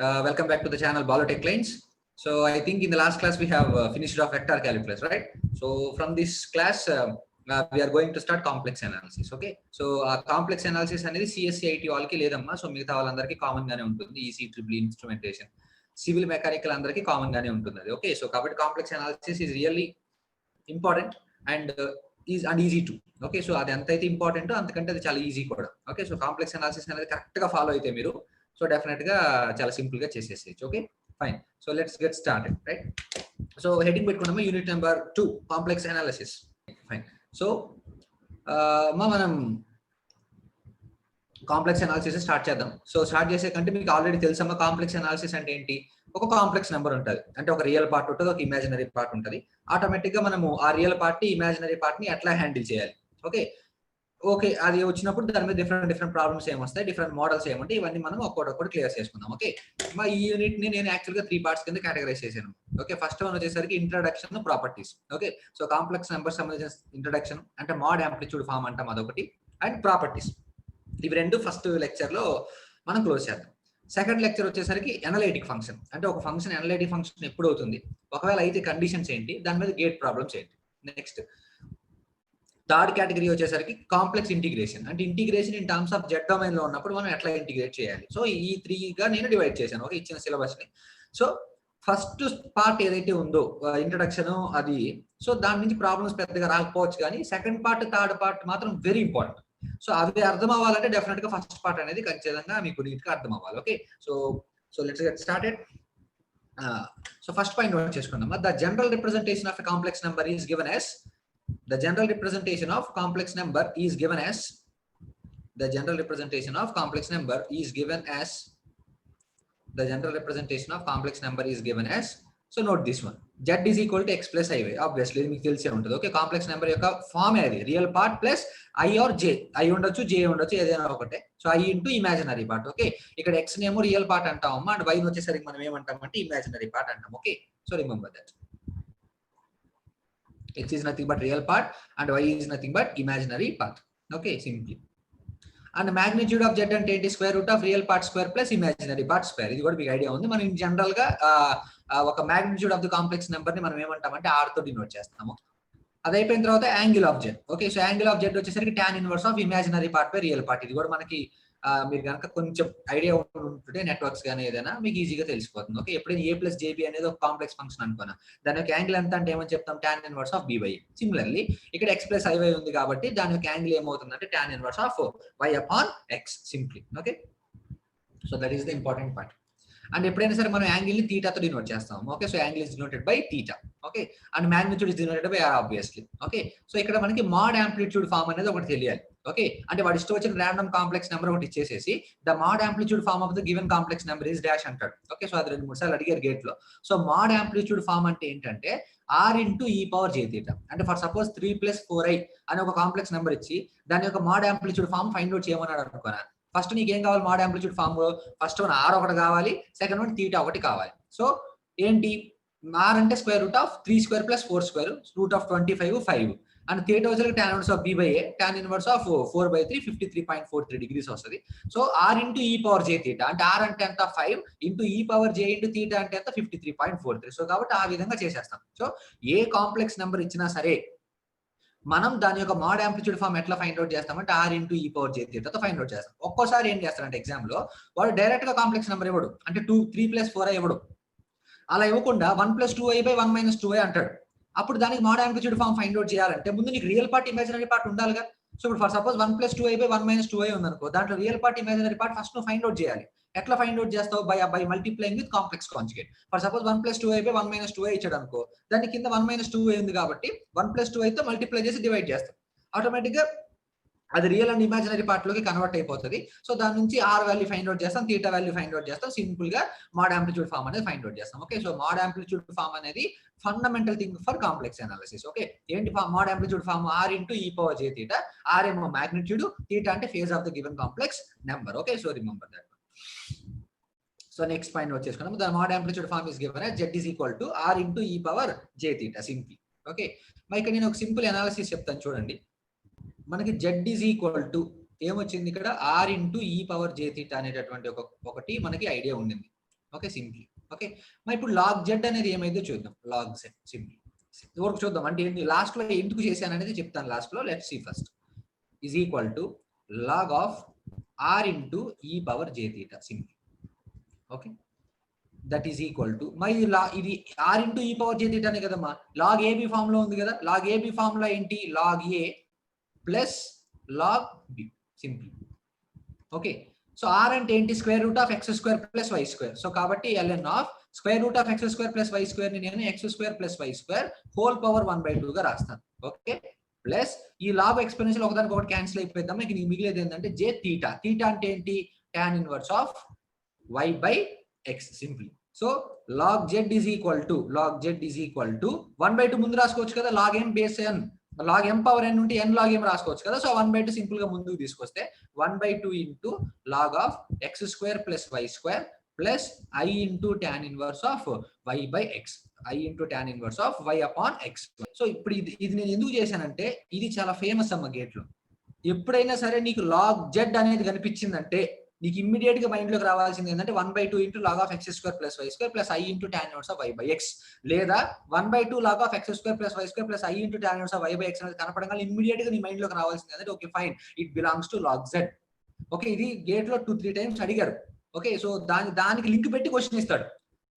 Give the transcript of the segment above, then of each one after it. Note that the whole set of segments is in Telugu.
Welcome back to the channel Balotech Clients. So I think in the last class we have finished off vector calculus, right? So from this class we are going to start complex analysis. Okay, so complex analysis అనేది CSCIT వాళ్ళకి లేదమ్మా. సో మిగతా వాళ్ళందరికీ కామన్ గానే ఉంటుంది. EC triple instrumentation civil mechanical అందరికీ కామన్ గానే ఉంటుంది అది. ఓకే, సో కాబట్టి complex analysis is really important and easy to. Okay, so అది ఎంత అయితే ఇంపార్టెంట్ అంతకంటే అది చాలా ఈజీ కూడా. ఓకే, సో కాంప్లెక్స్ అనాలిసిస్ అనేది కరెక్ట్ గా ఫాలో అయితే మీరు సో డెఫినెట్ గా చాలా సింపుల్ గా చేసేసేయచ్చు. Okay fine, so let's get started. Right, so heading పెట్టుకున్నాము unit number 2 complex analysis. Fine, so మనం కాంప్లెక్స్ అనాలిసిస్ స్టార్ట్ చేద్దాం. సో స్టార్ట్ చేసే కంటే మీకు ఆల్రెడీ తెలుసమ్మా కాంప్లెక్స్ అనాలిసిస్ అంటే ఏంటి. ఒక కాంప్లెక్స్ నెంబర్ ఉంటుంది, అంటే ఒక రియల్ పార్ట్ ఉంటుంది, ఒక ఇమాజినరీ పార్ట్ ఉంటుంది. ఆటోమేటిక్ గా మనము ఆ రియల్ పార్ట్ ని ఇమాజినరీ పార్ట్ ని ఎట్లా హ్యాండిల్ చేయాలి. ఓకే ఓకే, అది వచ్చినప్పుడు దాని మీద డిఫరెంట్ ప్రాబ్లమ్స్ ఏమొస్తాయి, డిఫరెంట్ మోడల్స్ ఏమంటే ఇవన్నీ మనం ఒక్కొక్కటి క్లియర్ చేసుకుందాం. ఓకే, మా ఈ యూనిట్ ని నేను యాక్చువల్ గా 3 పార్ట్స్ కింద కేటగరైజ్ చేశాను. ఓకే, ఫస్ట్ వన్ వచ్చేసరికి introduction, properties. Okay, so complex numbers సంబంధించిన ఇంట్రడక్షన్ అంటే మోడ్ యాంప్లిట్యూడ్ ఫామ్ అంటాం అదొకటి, అండ్ ప్రాపర్టీస్. ఇవి రెండు ఫస్ట్ లెక్చర్ లో మనం క్లోజ్ చేద్దాం. సెకండ్ లెక్చర్ వచ్చేసరికి అనలైటిక్ ఫంక్షన్, అంటే ఒక ఫంక్షన్ అనలైటిక్ ఫంక్షన్ ఎప్పుడు అవుతుంది, ఒకవేళ అయితే కండిషన్స్ ఏంటి, దాని మీద గేట్ ప్రాబ్లమ్స్ ఏంటి. నెక్స్ట్ థర్డ్ కేటగిరీ వచ్చేసరికి కాంప్లెక్స్ ఇంటిగ్రేషన్, అంటే integration in terms of Z domain లో ఉన్నప్పుడు మనం ఎట్లా ఇంటిగ్రేట్ చేయాలి. సో ఈ 3 గా నేను డివైడ్ చేశాను ఓకే ఇచ్చిన సిలబస్ ని. సో ఫస్ట్ పార్ట్ ఏదైతే ఉందో ఇంట్రడక్షన్ అది, సో దాని నుంచి ప్రాబ్లమ్స్ పెద్దగా రాకపోవచ్చు, కానీ సెకండ్ పార్ట్ థర్డ్ పార్ట్ మాత్రం వెరీ ఇంపార్టెంట్. సో అవి అర్థం అవ్వాలంటే డెఫినెట్ గా ఫస్ట్ పార్ట్ అనేది ఖచ్చితంగా మీకు నీట్ గా అర్థం అవ్వాలి. Okay, so let's get started. So first point note చేసుకుందాం. The general representation of a complex number is given as the general representation of complex number is given as the general representation of complex number is given as the general representation of complex number is given as, so note this one, z is equal to x plus i y. obviously ఇది మీకు తెలిసే ఉంటుంది. ఓకే, కాంప్లెక్స్ నెంబర్ యొక్క ఫామ్ అది real part plus i or j, i ఉండొచ్చు j ఉండొచ్చు ఏదైనా ఒకటే. So i into imaginary part. Okay, ఇక్కడ x నేమో రియల్ పార్ట్ అంటామమ్మా, అండ్ y వచ్చేసరికి మనం ఏమంటామంటే ఇమాజినరీ పార్ట్ అంటాం. Okay, so remember that x is nothing but real part and y is nothing but imaginary part. Okay, simply. And the magnitude of z అంటే ఏంటి, square root of real part square plus imaginary part square. ఇది కూడా మీకు ఐడియా ఉంది. మనం ఇన్ జనరల్ గా ఒక magnitude of the complex number ని మనం ఏమంటామంటే r తో డినోట్ చేస్తాము. అది అయిపోయిన తర్వాత angle of z. Okay, so angle of z వచ్చేసరికి tan inverse of imaginary part by real part. ఇది కూడా మనకి మీరు కనుక కొంచెం ఐడియా ఉంటుంటే నెట్వర్క్స్ కానీ ఏదైనా మీకు ఈజీగా తెలిసిపోతుంది. ఓకే, ఎప్పుడైనా a ప్లస్ jb అనేది ఒక కాంప్లెక్స్ ఫంక్షన్ అనుకున్నా, దాని యొక్క యాంగిల్ ఎంత అంటే ఏమని చెప్తాం, tan inverse of b by a. Similarly ఇక్కడ x ప్లస్ iy ఉంది కాబట్టి దాని యొక్క యాంగిల్ ఏమవుతుందంటే tan inverse of y upon x simply. Okay, so that is the important part. And ఎప్పుడైనా సరే మనం యాంగిల్ ని థీటాతో డినోట్ చేస్తాం. Okay, so angle is denoted by theta. Okay, and magnitude is denoted by r obviously. Okay, so ఇక్కడ మనకి మోడ్ యాంప్లిట్యూడ్ ఫామ్ అనేది ఒకటి తెలియాలి. ఓకే, అంటే వాడు ఇష్టం వచ్చిన ర్యాండమ్ కాంప్లెక్స్ నెంబర్ ఒకటి ఇచ్చేసేసి the mod amplitude form of the given complex number is dash అంటాడు. ఓకే, సో అది 2-3 సార్లు అడిగారు గేట్ లో. సో మోడ్ యాంప్లిట్యూడ్ ఫామ్ అంటే ఏంటంటే r into e power j theta. అంటే ఫర్ సపోజ్ 3 + 4i అనే ఒక కాంప్లెక్స్ నెంబర్ ఇచ్చి దాని యొక్క mod amplitude form find out చేయమన్నాడు అనుకున్నా. ఫస్ట్ నీకు ఏం కావాలి, mod amplitude form first one r ఒకటి కావాలి, సెకండ్ వన్ థీటా ఒకటి కావాలి. సో ఏంటి, r అంటే square root of 3² + 4² root of 25 5 and theta వచ్చేసరికి tan inverse of b by a, tan inverse of 4/3 53.43 degrees వస్తుంది. So r into e power j theta అంటే r అంటే ఎంత 5 into e power j into theta అంటే ఎంత 53.43. సో కాబట్టి ఆ విధంగా చేసేస్తాం. సో ఏ కాంప్లెక్స్ నెంబర్ ఇచ్చినా సరే మనం దాని యొక్క మోడ్ యాంప్లిట్యూడ్ ఫామ్ ఎట్లా ఫైండ్ అవుట్ చేస్తామంటే r into e power j థీటాతో ఫైండ్ అవుట్ చేస్తాం. ఒక్కోసారి ఏం చేస్తారంటే ఎగ్జామ్ లో వాడు డైరెక్ట్ గా కాంప్లెక్స్ నెంబర్ ఇవ్వడు, అంటే 3 + 4i ఇవ్వడు. అలా ఇవ్వకుండా 1 + 2i బై 1 - 2i అంటాడు. అప్పుడు దానికి mod amplitude form find out చేయాలంటే ముందు నీకు రియల్ పార్ట్ ఇమాజినరీ పార్ట్ ఉండాలిగా. సో ఇప్పుడు for suppose 1 + 2i by 1 - 2i ఉందనుకో, దాంట్లో real part imaginary part first నువ్వు ఫైండ్ అవుట్ చేయాలి. ఎట్లా ఫైండ్ అవుట్ చేస్తావు, by multiplying with complex conjugate. For suppose 1 + 2i by 1 - 2i ఇచ్చాడు అనుకో, దాని కింద 1 - 2i ఉంది కాబట్టి 1 + 2i తో మల్టిప్లై చేసి డివైడ్ చేస్తాం. ఆటోమేటిక్ గా అది రియల్ అండ్ ఇమాజినరీ పార్ట్ లోకి కన్వర్ట్ అయిపోతుంది. సో దాని నుంచి r వాల్యూ ఫైండ్ అవుట్ చేస్తాం, థీటా వాల్యూ ఫైండ్ అవుట్ చేస్తాం, సింపుల్ గా మోడ్ యాంప్లిట్యూడ్ ఫామ్ అనేది ఫైండ్ అవుట్ చేస్తాం. Okay, so mod amplitude form అనేది fundamental thing for complex analysis. Okay, ఏంటి mod amplitude form, r into e power j theta, r ఏమో మాగ్నిట్యూడ్, థీటా అంటే phase of the given complex number. Okay, so remember that. So next point వచ్చేసుకున్నాము, the mod amplitude form is given as z is equal to r into e power j theta simply. Okay, మరి ఇక్కడ నేను ఒక సింపుల్ అనాలిసిస్ చెప్తాను చూడండి. మనకి z is equal to ఏమొచ్చింది ఇక్కడ r into e power j theta అనేటటువంటి ఒకటి మనకి ఐడియా ఉండింది. Okay simply. ఓకే మరి ఇప్పుడు లాగ్ జెడ్ అనేది ఏమైందో చూద్దాం. లాగ్ జెడ్ సింప్లీ వరకు చూద్దాం అంటే ఏంటి లాస్ట్ లో ఎందుకు చేశాను అనేది చెప్తాను లాస్ట్ లో. Let's see first is equal to log of r into e power j theta simply. Okay that is equal to మరి ఇది r into e power j థీటానే కదమ్మా. లాగ్ ఏబి ఫామ్ లో ఉంది కదా. లాగ్ ఏబి ఫామ్ లో ఏంటి log a plus log b simply. Okay so r అంటే ఏంటి square root of x square plus y square. So కాబట్టి ln of square root of x square plus y square ని నేను x square plus y square whole power 1/2 గా రాస్తాను. ఓకే ప్లస్ ఈ లాగ్ ఎక్స్పోనెన్షియల్ ఒకదానికి ఒకటి క్యాన్సిల్ అయిపోద్దాం. మీకు మిగిలేదు ఏంటంటే జే థీటా. థీటా అంటే ఏంటి tan inverse of y by x simply. So log z is equal to 1/2 ముందు రాసుకోవచ్చు కదా. Log m base n log m power n ఉంటే ఎన్ లాగ్ ఎం రాసుకోవచ్చు కదా. సో 1/2 సింపుల్ గా ముందుకు తీసుకొస్తే 1/2 into log of x square plus y square plus i into tan inverse of y by x. I into tan inverse of y upon x. So ఇప్పుడు ఇది నేను ఎందుకు చేశానంటే ఇది చాలా ఫేమస్ అమ్మ గేట్ లో. ఎప్పుడైనా సరే నీకు లాగ్ జెడ్ అనేది కనిపించిందంటే నీకు ఇమ్మీడియట్ గా మైండ్ లోకి రావాల్సింది ఏంటంటే 1/2 into log of x square plus y square plus i into tan inverse of y by x, లేదా 1/2 log of x square plus y square plus i into tan inverse of y by x అనేది కనపడంగా ఇమ్మీడియట్ గా నీ మైండ్ లోకి రావాల్సింది ఏంటంటే okay fine it belongs to log z. Okay ఇది గేట్ లో 2-3 టైమ్స్ అడిగారు. ఓకే సో దానికి లింక్ పెట్టి క్వశ్చన్ ఇస్తాడు.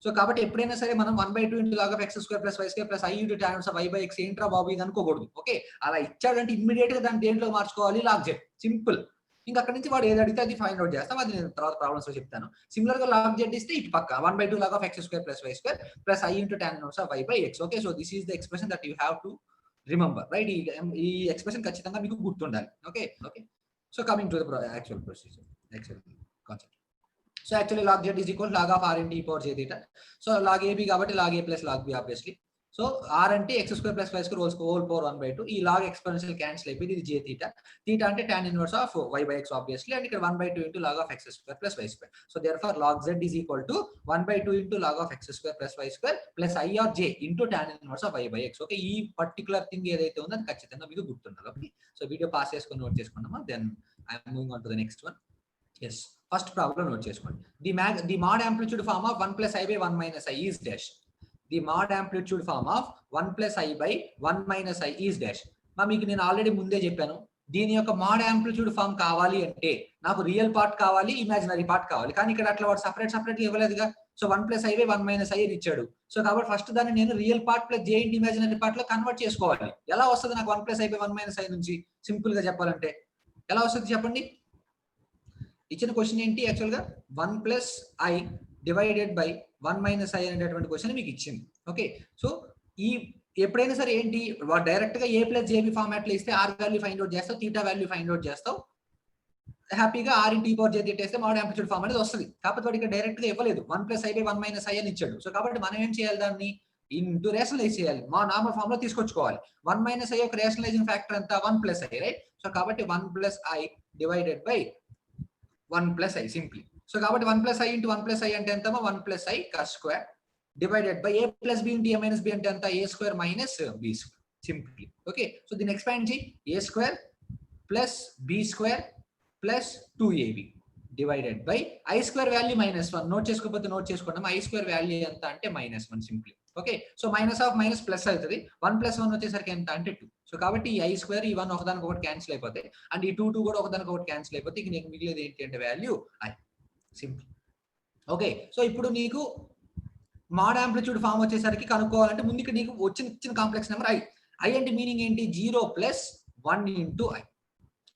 సో కాబట్టి ఎప్పుడైనా సరే మనం 1/2 into log of x square plus y square plus i into tan inverse of y by x ఏంట్రా బాబు ఇది అనుకోకూడదు. ఓకే అలా ఇచ్చాడంటే ఇమ్మీడియట్ గా దాన్ని దేంట్లో మార్చుకోవాలి లాగ్ జెడ్ సింపుల్. ఇంకా అక్కడ నుంచి వాడు ఏది అడిగితే అది ఫైండ్ అవుట్ చేస్తాం. అది నేను తర్వాత ప్రాబ్లమ్స్ లో చెప్తాను. సిమిలర్ గా లాగ్ జెడ్ ఇస్తే ఇటు పక్క 1/2 log of x square plus y square plus i into tan inverse of y by x. Okay so this is the expression that you have to remember right. ఈ ఎక్స్ప్రెషన్ ఖచ్చితంగా మీకు గుర్తుండాలి. Okay okay so coming to the actual procedure actual concept. So actually log z is equal log of r into e power j theta. So log a b కాబట్టి log a plus log B obviously. So r అంటే x square plus y square whole power 1/2. ఈ లాగ్ ఎక్స్పోనెన్షియల్ క్యాన్సిల్ అయిపోయింది. ఇది జే థీటా. థీటా అంటే tan inverse of y by x obviously. And ఇక్కడ 1/2 into log of x square plus y square. So therefore log z is equal to 1/2 into log of x square plus y square plus i or j into tan inverse of y by x. Okay ఈ పర్టికులర్ థింగ్ ఏదైతే ఉందో అది ఖచ్చితంగా మీకు గుర్తుండాలి. ఓకే సో వీడియో పాస్ చేసుకొని నోట్ చేసుకున్నామా. Then I'm moving on to the next one. Yes first problem note చేసుకోండి. The mod amplitude form of 1 plus i by 1 minus i is dash. The mod amplitude form of 1 plus i by 1 minus i is dash. మీకు నేను ఆల్రెడీ ముందే చెప్పాను దీని యొక్క మోడ్ యాంప్లిట్యూడ్ ఫార్మ్ కావాలి అంటే నాకు రియల్ పార్ట్ కావాలి, ఇమాజినరీ పార్ట్ కావాలి. కానీ ఇక్కడ అట్లా వాడు సపరేట్ ఇవ్వలేదుగా. So 1 plus i by 1 minus i అని ఇచ్చాడు. సో కాబట్టి ఫస్ట్ దాన్ని నేను real part plus j into imaginary part లో కన్వర్ట్ చేసుకోవాలి. ఎలా వస్తుంది నాకు 1 plus i by 1 minus i నుంచి సింపుల్ గా చెప్పాలంటే ఎలా వస్తుంది చెప్పండి. ఇచ్చిన క్వశ్చన్ ఏంటి యాక్చువల్ గా 1 plus i divided by 1 minus I అనేటటువంటి క్వశ్చన్ మీకు ఇచ్చింది. ఓకే సో ఈ ఎప్పుడైనా సరే ఏంటి డైరెక్ట్ గా ఏ ప్లస్ జేబీ ఫార్మాట్ లో ఇస్తే ఆర్ వాల్యూ ఫైండ్ అవుట్ చేస్తావు, థీటా వాల్యూ ఫైండ్ అవుట్ చేస్తావు, హ్యాపీగా are into e power j theta వేస్తే మోడ్ యాంప్లిట్యూడ్ ఫార్మ్ అనేది వస్తుంది. కాకపోతే వాడు ఇక్కడ డైరెక్ట్ గా ఇవ్వలేదు 1 plus i by 1 minus i అని ఇచ్చాడు. సో కాబట్టి మనం ఏం చేయాలి దాన్ని ఇంటూ రేషనలైజ్ చేయాలి. మా నార్మల్ ఫార్మ్ లో తీసుకొచ్చుకోవాలి. 1 మైనస్ ఐ యొక్క రేషనలైజింగ్ ఫ్యాక్టర్ ఎంత 1 ప్లస్ ఐ రైట్. సో కాబట్టి 1 plus i divided by 1 plus i simply. So కాబట్టి 1 plus i into 1 plus i అంటే ఎంత 1 plus i cos square divided by a plus b into a minus b అంటే ఎంత a square minus b square simply. Okay so దీన్ని ఎక్స్పాండ్ చేయి a square plus b square plus 2ab divided by I square value -1. Note చేసుకోకపోతే నోట్ చేసుకుంటాం. ఐ స్క్వేర్ వాల్యూ ఎంత అంటే -1 simply. Okay so minus of minus plus అవుతుంది. 1 ప్లస్ 1 వచ్చేసరికి ఎంత అంటే 2. సో కాబట్టి ఈ ఐ స్క్వేర్ ఈ 1 ఒకదానికి ఒకటి క్యాన్సిల్ అయిపోతాయి. అండ్ ఈ 2 కూడా ఒకదానికి ఒకటి క్యాన్సిల్ అయిపోతే ఇక నీకు మిగిలేదు ఏంటి అంటే value I simple. Okay so ఇప్పుడు నీకు మోడ్ యాంప్లిట్యూడ్ ఫామ్ వచ్చేసరికి కనుక్కోవాలంటే ముందు ఇక్కడ నీకు ఇచ్చిన కాంప్లెక్స్ నెంబర్ ఐ. ఐ అంటే మీనింగ్ ఏంటి 0 ప్లస్ 1 ఇంటూ ఐ.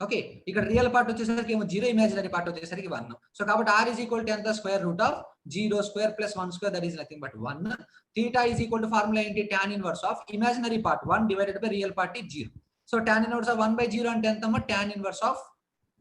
ఓకే ఇక్కడ రియల్ పార్ట్ వచ్చేసరికి ఏమో 0, ఇమాజినరీ పార్ట్ వచ్చేసరికి 1. సో కాబట్టి ఆర్ ఈజ్ ఈక్వల్ టు ఎంత square root of 0 square plus 1 square that is nothing but 1. Theta is equal to formula ఏంటి tan inverse of imaginary part 1 divided by real part 0. So tan inverse of 1/0 అంటే ఎంత tan inverse of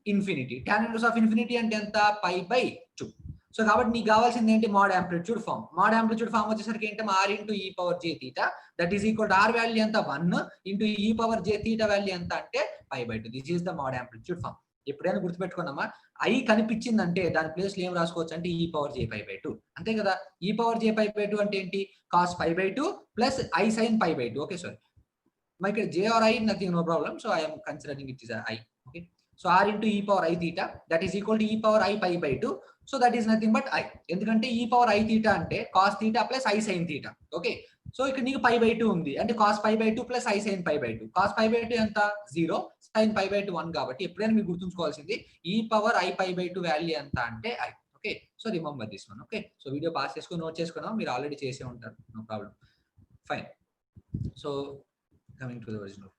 infinity. tan inverse of infinity అంటే ఎంత π/2. సో కాబట్టి నీకు కావాల్సింది ఏంటి mod amplitude form. Mod amplitude form వచ్చేసరికి ఏంటి r into e power j theta that is equal to r value ఎంత 1 into e power j theta value ఎంత అంటే π/2. This is the mod amplitude form. ఎప్పుడైనా గుర్తుపెట్టుకున్నామా ఐ కనిపించిందంటే దాని ప్లేస్ లో ఏం రాసుకోవచ్చు అంటే ఈ పవర్ జే π/2 అంతే కదా. ఈ పవర్ జే π/2 అంటే ఏంటి cos π/2 plus i sine π/2. Okay sorry మరి ఇక్కడ j or i nothing no problem. So I'm considering it is i. Okay so r into e power i theta that is equal to e power i π/2. So that is nothing but i. ఎందుకంటే ఈ పవర్ ఐ తీటా అంటే cos theta plus i sine theta. Okay, so ఇక్కడ నీకు π/2 ఉంది అంటే cos π/2 plus i sine π/2. Cos π/2 ఎంత 0, సైన్ π/2 1 కాబట్టి ఎప్పుడైనా మీరు గుర్తుంచుకోవాల్సింది ఈ పవర్ ఐ π/2 వాల్యూ ఎంత అంటే i. Okay, so remember this one. Okay, so video pass చేసుకొని నోట్ చేసుకున్నాం, మీరు ఆల్రెడీ చేసే ఉంటారు, no problem, fine. So coming to the original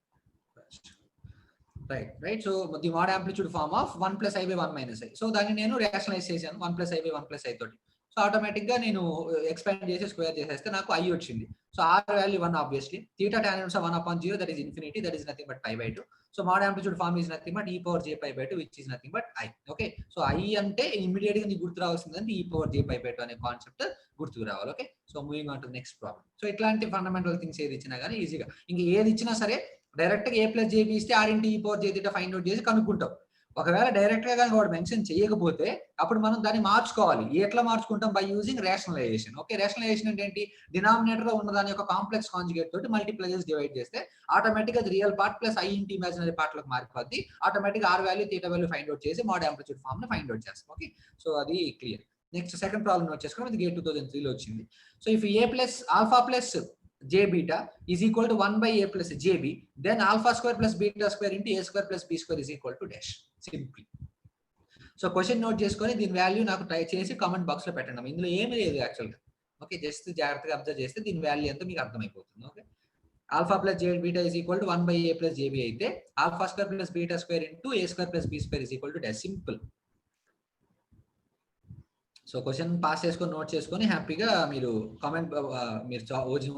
right. So the mod amplitude form of 1 plus i by 1 minus i. So దాన్ని నేను రేషనలైజ్ చేశాను 1 plus i by 1 plus i తోటి. సో ఆటోమేటిక్ గా నేను ఎక్స్పాండ్ చేసి స్క్వేర్ చేసేస్తే నాకు ఐ వచ్చింది. So r value 1 obviously. Theta tan inverse of 1/0 that is infinity, that is nothing but π/2. So mod amplitude form is nothing but e power j π/2 which is nothing but i. Okay, so i అంటే ఇమిడియట్ గా నీకు గుర్తు రావాల్సిందంటే e power j π/2 అనే కాన్సెప్ట్ గుర్తుకు రావాలి. Okay, so moving on to next problem. So ఇట్లాంటి ఫండమెంటల్ థింగ్స్ ఏది ఇచ్చినా కానీ ఈజీగా, ఇంకా ఏది ఇచ్చినా సరే డైరెక్ట్ గా a ప్లస్ జేబీ ఇస్తే r into e power j theta find out చేసి కనుక్కుంటాం. ఒకవేళ డైరెక్ట్ గా కానీ వాడు మెన్షన్ చేయకపోతే అప్పుడు మనం దాన్ని మార్చుకోవాలి. ఎట్లా మార్చుకుంటాం? By using rationalisation. Okay, rationalisation అంటే ఏంటి? డినామినేటర్ లో ఉన్న దాని యొక్క కాంప్లెక్స్ కాంజుగేట్ తోటి మల్టిప్లై చేసి డివైడ్ చేస్తే ఆటోమేటిక్ గా real part plus i into imaginary part లోకి మారిపోద్ది. Automatic r value theta value find out చేసి మోడ్ యాంప్లిట్యూడ్ ఫార్మ్ ని ఫైండ్ అవుట్ చేస్తాం. ఓకే, సో అది clear. Next second problem note చేసుకున్నాం, ఇది గేట్ 2003 లో వచ్చింది. So if a plus alpha plus j beta is equal to 1 by a plus jb, then alpha square plus beta square into a square plus b square is equal to dash. Simply. So question note చేసుకొని దీని వాల్యూ నాకు టైప్ చేసి కామెంట్ బాక్స్ లో పెట్టండి. ఇందులో ఏమీ లేదు యాక్చువల్గా. ఓకే, జస్ట్ జాగ్రత్తగా అబ్జర్వ్ చేస్తే దీని వాల్యూ ఎంత మీకు అర్థమైపోతుంది. Okay, alpha plus J beta is equal to 1 by a plus jb అయితే alpha square plus beta square into a square plus b square is equal to dash. Simple. So question pass చేసుకొని నోట్ చేసుకొని హ్యాపీగా మీరు కామెంట్ మీరు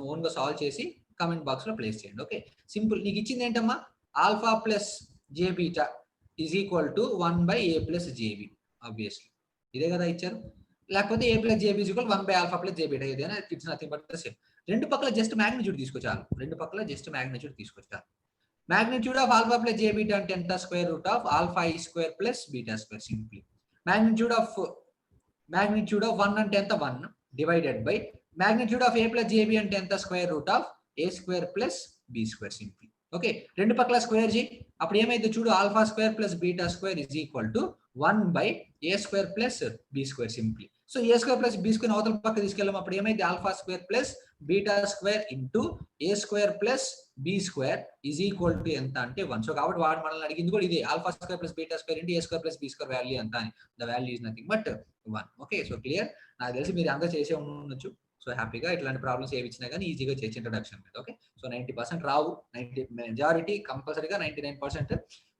ఓన్ గా సాల్వ్ చేసి కామెంట్ బాక్స్ లో ప్లేస్ చేయండి. Okay, simple. నీకు ఇచ్చింది ఏంటమ్మా? Alpha plus J beta is equal to 1 by a plus jb. Obviously ఇదే కదా ఇచ్చారు. లేకపోతే a plus jb is equal 1 by alpha plus j beta. ఏదైనా it's nothing but the same. రెండు పక్కల జస్ట్ మ్యాగ్నిట్యూడ్ తీసుకొచ్చారు. రెండు పక్కల జస్ట్ మ్యాగ్నిట్యూడ్ తీసుకొచ్చారు. Magnitude of alpha plus J beta అంటే ఎంత? స్క్వేర్ రూట్ ఆఫ్ ఆల్ఫా ఈ square plus beta square. Simply. Magnitude of 1 అంటే ఎంత? 1 divided by magnitude of a plus jb అంటే ఎంత? Square root of a square plus b square. Simply. Okay, రెండు పక్కల స్క్వేర్ జీ. అప్పుడు ఏమైతే చూడు, alpha square plus beta square is equal to 1 by a square plus b square. Simply. So a square plus b square అవతల పక్క తీసుకెళ్ళాం. అప్పుడు ఏమైతే alpha square plus beta square into a square plus b square is equal to ఎంత అంటే 1. సో కాబట్టి వాడు మనల్ని అడిగింది కూడా ఇదే, alpha square plus beta square into a square plus b square value ఎంత అని. The value is nothing but 1. Okay, so clear. నాకు తెలిసి మీరు అంతా చేసే ఉండొచ్చు. సో హ్యాపీగా ఇట్లాంటి ప్రాబ్లమ్స్ ఏవి ఇచ్చినా కానీ ఈజీగా చేసి ఇంట్రడక్షన్ మీద. ఓకే, సో 90% రావు, మెజారిటీ కంపల్సరీగా 99%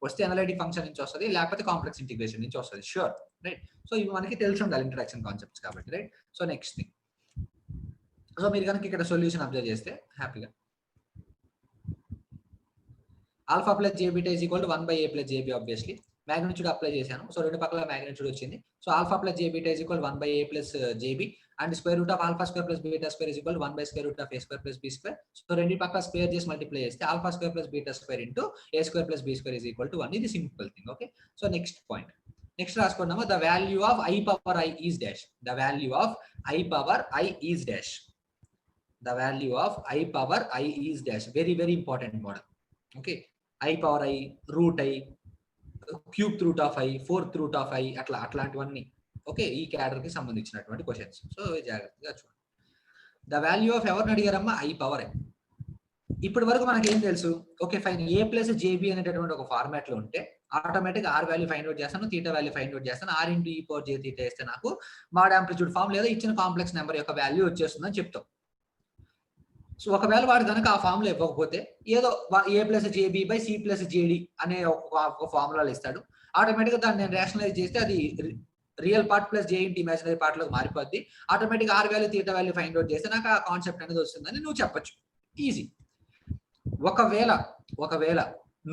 వస్తే అనలైటిక్ ఫంక్షన్ నుంచి వస్తుంది, లేకపోతే కాంప్లెక్స్ ఇంటిగ్రేషన్ నుంచి వస్తుంది. Sure, right. సో ఇవి మనకి తెలిసి ఉండాలి ఇంట్రడక్షన్ కాన్సెప్ట్స్ కాబట్టి, right. So next thing, so మీరు కనుక ఇక్కడ సొల్యూషన్ అబ్జర్వ్ చేస్తే హ్యాపీగా alpha plus J beta is equal to 1 by a plus jb. Obviously magnitude apply చేశాను. సో రెండు పక్కల మ్యాగ్నిట్యూడ్ వచ్చింది. So alpha plus J beta is equal 1 by a plus jb and square root of alpha square plus beta square is equal 1 by square root of a square plus b square. So రెండు పక్కల స్క్వేర్ చేసి మల్టిప్లై చేస్తే alpha square plus beta square into a square plus b square is equal to 1. ఇది simple thing. Okay, so next point, next రాసుకున్నాము. The value of i power i is dash. The value of i power i is dash. The value of i power i is dash. Very very important model. Okay, i power i, root i, cube root of i, fourth root of i, అట్లాంటివన్నీ. ఓకే, ఈ క్యాడర్ కి సంబంధించినటువంటి క్వశ్చన్స్. సో జాగ్రత్తగా చూడండి. ద వాల్యూ ఆఫ్ ఎవరిని అడిగారమ్మా? i power i. ఇప్పటి వరకు మనకి ఏం తెలుసు? Okay fine, a plus jb అనేటటువంటి ఒక ఫార్మాట్ లో ఉంటే automatic r value find out చేస్తాను, తీటా వాల్యూ ఫైండ్ అవుట్ చేస్తాను. r into e power j theta వేస్తే నాకు మోడ్ యాంప్లిట్యూడ్ ఫార్మ్ లేదా ఇచ్చిన కాంప్లెక్స్ నెంబర్ యొక్క వాల్యూ వచ్చేస్తుందని చెప్తాం. సో ఒకవేళ వాడు కనుక ఆ ఫార్ములా ఇవ్వకపోతే ఏదో a plus jb by c plus jd అనే ఒక ఫార్ములాలు ఇస్తాడు. ఆటోమేటిక్గా దాన్ని నేను రేషనలైజ్ చేస్తే అది real part plus j into imaginary part లోకి మారిపోద్ది. Automatic r value theta value find out చేస్తే నాకు ఆ కాన్సెప్ట్ అనేది వస్తుందని నువ్వు చెప్పొచ్చు. ఈజీ. ఒకవేళ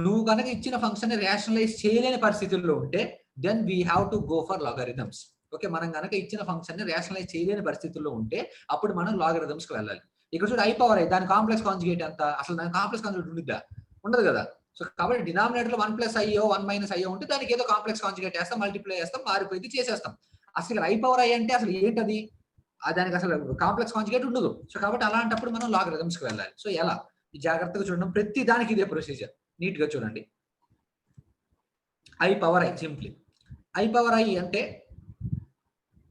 నువ్వు కనుక ఇచ్చిన ఫంక్షన్ రేషనలైజ్ చేయలేని పరిస్థితుల్లో ఉంటే then we have to go for logarithms. Okay, మనం కనుక ఇచ్చిన ఫంక్షన్ రేషనలైజ్ చేయలేని పరిస్థితుల్లో ఉంటే అప్పుడు మనం లాగరిథమ్స్ కి వెళ్ళాలి. ఇక్కడ చూడు i పవర్ i, దాని కాంప్లెక్స్ కాంజుగేట్ ఎంత? అసలు దాని కాంప్లెక్స్ కాంజుగేట్ ఉండిద్దా? ఉండదు కదా. సో కాబట్టి డినామినేటర్ లో 1 ప్లస్ ఐఓ 1 మైనస్ ఐఓ ఉంటే దానికి ఏదో కాంప్లెక్స్ కాంజుగేట్ చేస్తాం, మల్టిప్లై చేస్తాం, మారిపోయింది, చేసేస్తాం. అసలు i పవర్ i అంటే అసలు ఏంటది? దానికి అసలు కాంప్లెక్స్ కాంజుగేట్ ఉండదు. సో కాబట్టి అలాంటప్పుడు మనం లాగరిథమ్స్ కి వెళ్ళాలి. సో ఎలా? జాగ్రత్తగా చూడండి, ప్రతి దానికి ఇదే ప్రొసీజర్. నీట్ గా చూడండి. i power i simply i power i అంటే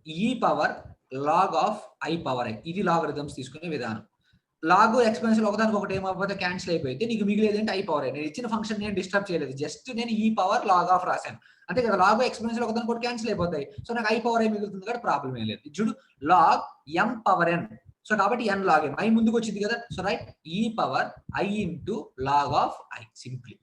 e power log of i power i, ఇది లాగరిథమ్స్ తీసుకునే విధానం. లాగ్ ఎక్స్పెన్షన్ ఒకదానికి ఒకటి ఏమైపోతే క్యాన్సిల్ అయిపోతే నీకు మిగిలేదు అంటే ఐ పవర్ ఐ. నేను ఇచ్చిన ఫంక్షన్ నేను డిస్టర్బ్ చేయలేదు, జస్ట్ నేను ఈ పవర్ లాగ్ ఆఫ్ రాశాను అంతే కదా. లాగ్ ఎక్స్పెన్షన్ ఒకదానికి ఒకటి క్యాన్సిల్ అయిపోతాయి, సో నాకు ఐ పవర్ ఐ మిగులుతుంది కదా, ప్రాబ్లం ఏం లేదు. చూడు log m power n, so కాబట్టి ఎన్ లాగ్ ఎం, ఐ ముందుకు వచ్చింది కదా, so right e power i into log of i simply.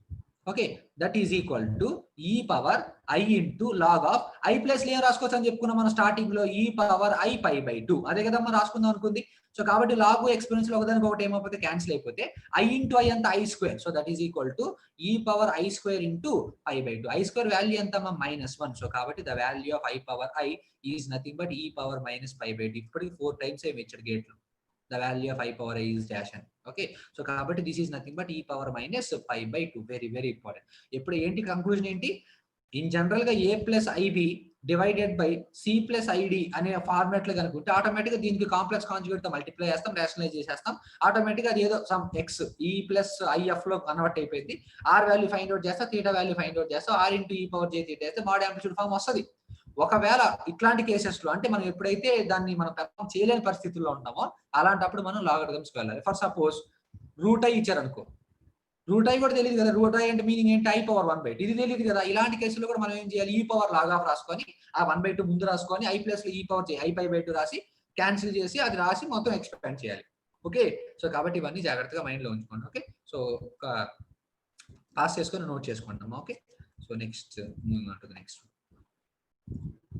Okay, that is equal to e power i into log of i plus ఏం రాసుకోవచ్చు అని చెప్పుకున్నాం మనం స్టార్టింగ్ లో, ఈ పవర్ ఐ పై బై 2, అదే కదా మనం రాసుకుందాం అనుకుంది. సో కాబట్టి లాగ్ ఎక్స్పెన్షన్ ఒకదానికి ఒకటి ఏమైపోతే క్యాన్సిల్ అయిపోతే ఐ ఇంటూ ఐ అంత i square, so that is equal to e power i square into pi by 2. I square value ఎంత -1, సో కాబట్టి the value of i power i is nothing but e power minus pi by 2. ఇప్పటికి 4 టైమ్స్ ఏమి ఇచ్చాడు గేట్లు, the value of I power I is dash n. Okay, so కాబట్టి this is nothing but e power minus pi by 2. very very important. ఇప్పుడు ఏంటి కంక్లూజన్ ఏంటి, ఇన్ జనరల్ గా a plus ib divided by c plus id అనే ఫార్మాట్ లో కనుకుంటే ఆటోమేటిక్ గా దీనికి కాంప్లెక్స్ కాంజుగేట్ తో మల్టిప్లై చేస్తాం, రేషనలైజ్ చేసేస్తాం, ఆటోమేటిక్ గా అది ఏదో some x e plus if లో కన్వర్ట్ అయిపోయింది. r వాల్యూ ఫైండ్ అవుట్ చేస్తా, θ వాల్యూ ఫైండ్ అవుట్ చేస్తా, r into e power j θ అయితే మోడ్ యాంప్లిట్యూడ్ ఫార్మ్ వస్తుంది. ఒకవేళ ఇట్లాంటి కేసెస్ లో అంటే మనం ఎప్పుడైతే దాన్ని మనం పెర్ఫార్మ్ చేయలేని పరిస్థితుల్లో ఉంటామో అలాంటప్పుడు మనం లాగరిథమ్స్ కి వెళ్ళాలి. ఫర్ సపోజ్ రూట్ ఐ ఇచ్చారు అనుకో, రూట్ ఐ కూడా తెలియదు కదా, రూట్ ఐ అంటే మీనింగ్ ఏంటి, ఐ పవర్ 1/2, ఇది తెలియదు కదా. ఇలాంటి కేసులో కూడా మనం ఏం చేయాలి, ఈ పవర్ లాగ్ ఆఫ్ రాసుకొని ఆ 1/2 ముందు రాసుకొని ఐ ప్లస్ లో ఈ పవర్ ఐ పై బై 2 రాసి క్యాన్సిల్ చేసి అది రాసి మొత్తం ఎక్స్పాండ్ చేయాలి. ఓకే, సో కాబట్టి ఇవన్నీ జాగ్రత్తగా మైండ్ లో ఉంచుకోండి. ఓకే, సో ఒక పాస్ చేసుకొని నోట్ చేసుకుంటాం. Okay, so next moving on to the next.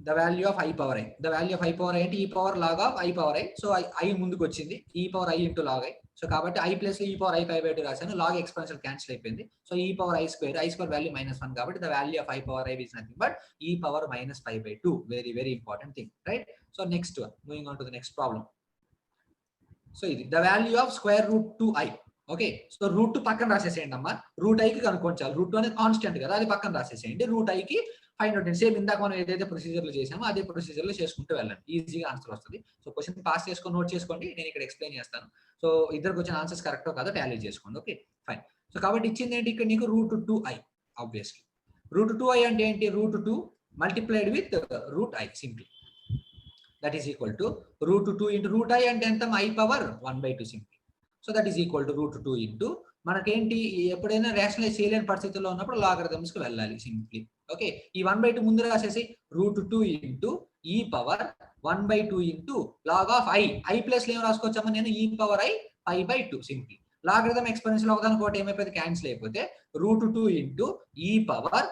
the value of I power I, the value of I power I అంటే e power log of I power I, so I ముందుకు వచ్చింది, e power I into log I, సో కాబట్టి I plus e power I pi by 2 రాశాను, log ఎక్స్పెన్షన్ క్యాన్సిల్ అయిపోయింది, so e power I square value -1 కాబట్టి the value of I power I is nothing but e power minus pi by 2. very very important thing, right? So next one, moving on to the next problem. So ఇది the value of square root 2i. Okay, so root 2 పక్కన రాసేసేయండి అమ్మా, రూట్ ఐ కి కనుక్కోండి. రూట్ 2 అనేది కాన్స్టెంట్ కదా, అది పక్కన రాసేసేయండి. రూట్ ఐ కి ఫైండ్ అవుట్, సేమ్ ఇందాక మనం ఏదైతే ప్రొసీజర్ లో చేసామో అదే ప్రొసీజర్ లో చేసుకుంటూ వెళ్ళండి, ఈజీగా ఆన్సర్ వస్తుంది. సో క్వశ్చన్ పాస్ చేసుకొని నోట్ చేసుకోండి, నేను ఇక్కడ ఎక్స్ప్లెయిన్ చేస్తాను. సో ఇద్దరికి వచ్చిన ఆన్సర్స్ కరెక్టో కాదో టాలీ చేసుకోండి. Okay fine. సో కాబట్టి ఇచ్చింది ఏంటి ఇక్కడ నీకు route 2i. Obviously route 2i అంటే ఏంటి, root 2 multiplied with root i simply, that is equal to root 2 into root i అంటే ఎంత, i power 1/2 simply. So that is equal to root 2 into మనకేంటి ఎప్పుడైనా రేషనలైజ్ చేయలేని పరిస్థితుల్లో ఉన్నప్పుడు లాగరిథమ్స్ కి వెళ్ళాలి సింప్లీ. ఓకే, ఈ 1/2 ముందు రాసేసి root 2 into e power 1/2 into log of i, i plus ఏం రాసుకోవచ్చమ్మా నేను, e power i pi by 2 simply. Logarithm expansion ఒకదానికి ఒకటి ఏమైపోతే క్యాన్సిల్ అయిపోతే root 2 into e power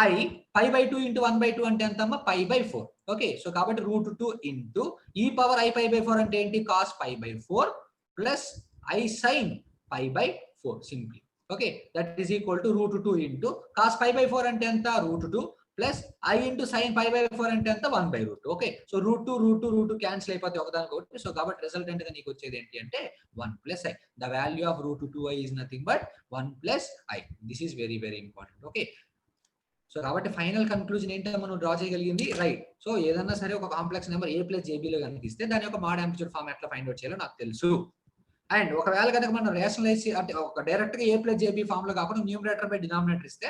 i pi by 2 into 1/2 అంటే ఎంతమ్మా, పై బై 4. ఓకే, సో కాబట్టి root 2 into e power i pi by 4 అంటే ఏంటి, cos pi by 4 plus i sine pi by 4 simply. Okay, that is equal to root 2 into cos pi by 4 అంటే ఎంత, root 2 plus i into sine pi by 4 అంటే ఎంత, 1/√2. ఓకే, సో రూట్ 2 క్యాన్సిల్ అయిపోతే ఒకదానికి ఒకటి, సో కాబట్టి రిజల్టెంట్ గా నీకు వచ్చేది ఏంటి అంటే 1 plus I. The value of root 2i is nothing but 1 plus I. This is very very important. Okay, so కాబట్టి ఫైనల్ కన్క్లూజన్ ఏంటో మనం డ్రా చేయగలిగింది, రైట్. సో ఏదన్నా సరే ఒక complex number a plus jb లో కనిపిస్తే దాని యొక్క మోడ్ యాంప్లిట్యూడ్ ఫార్మ్ ఎట్లా ఫైండ్ అవుట్ చేయాలో నాకు తెలుసు. అండ్ ఒకవేళ కనుక మనం రేషనలైజ్ అంటే ఒక డైరెక్ట్ గా ఏ ప్లస్ జేబీ ఫామ్ లో కాకుండా న్యూమరేటర్ బై డినామినేటర్ ఇస్తే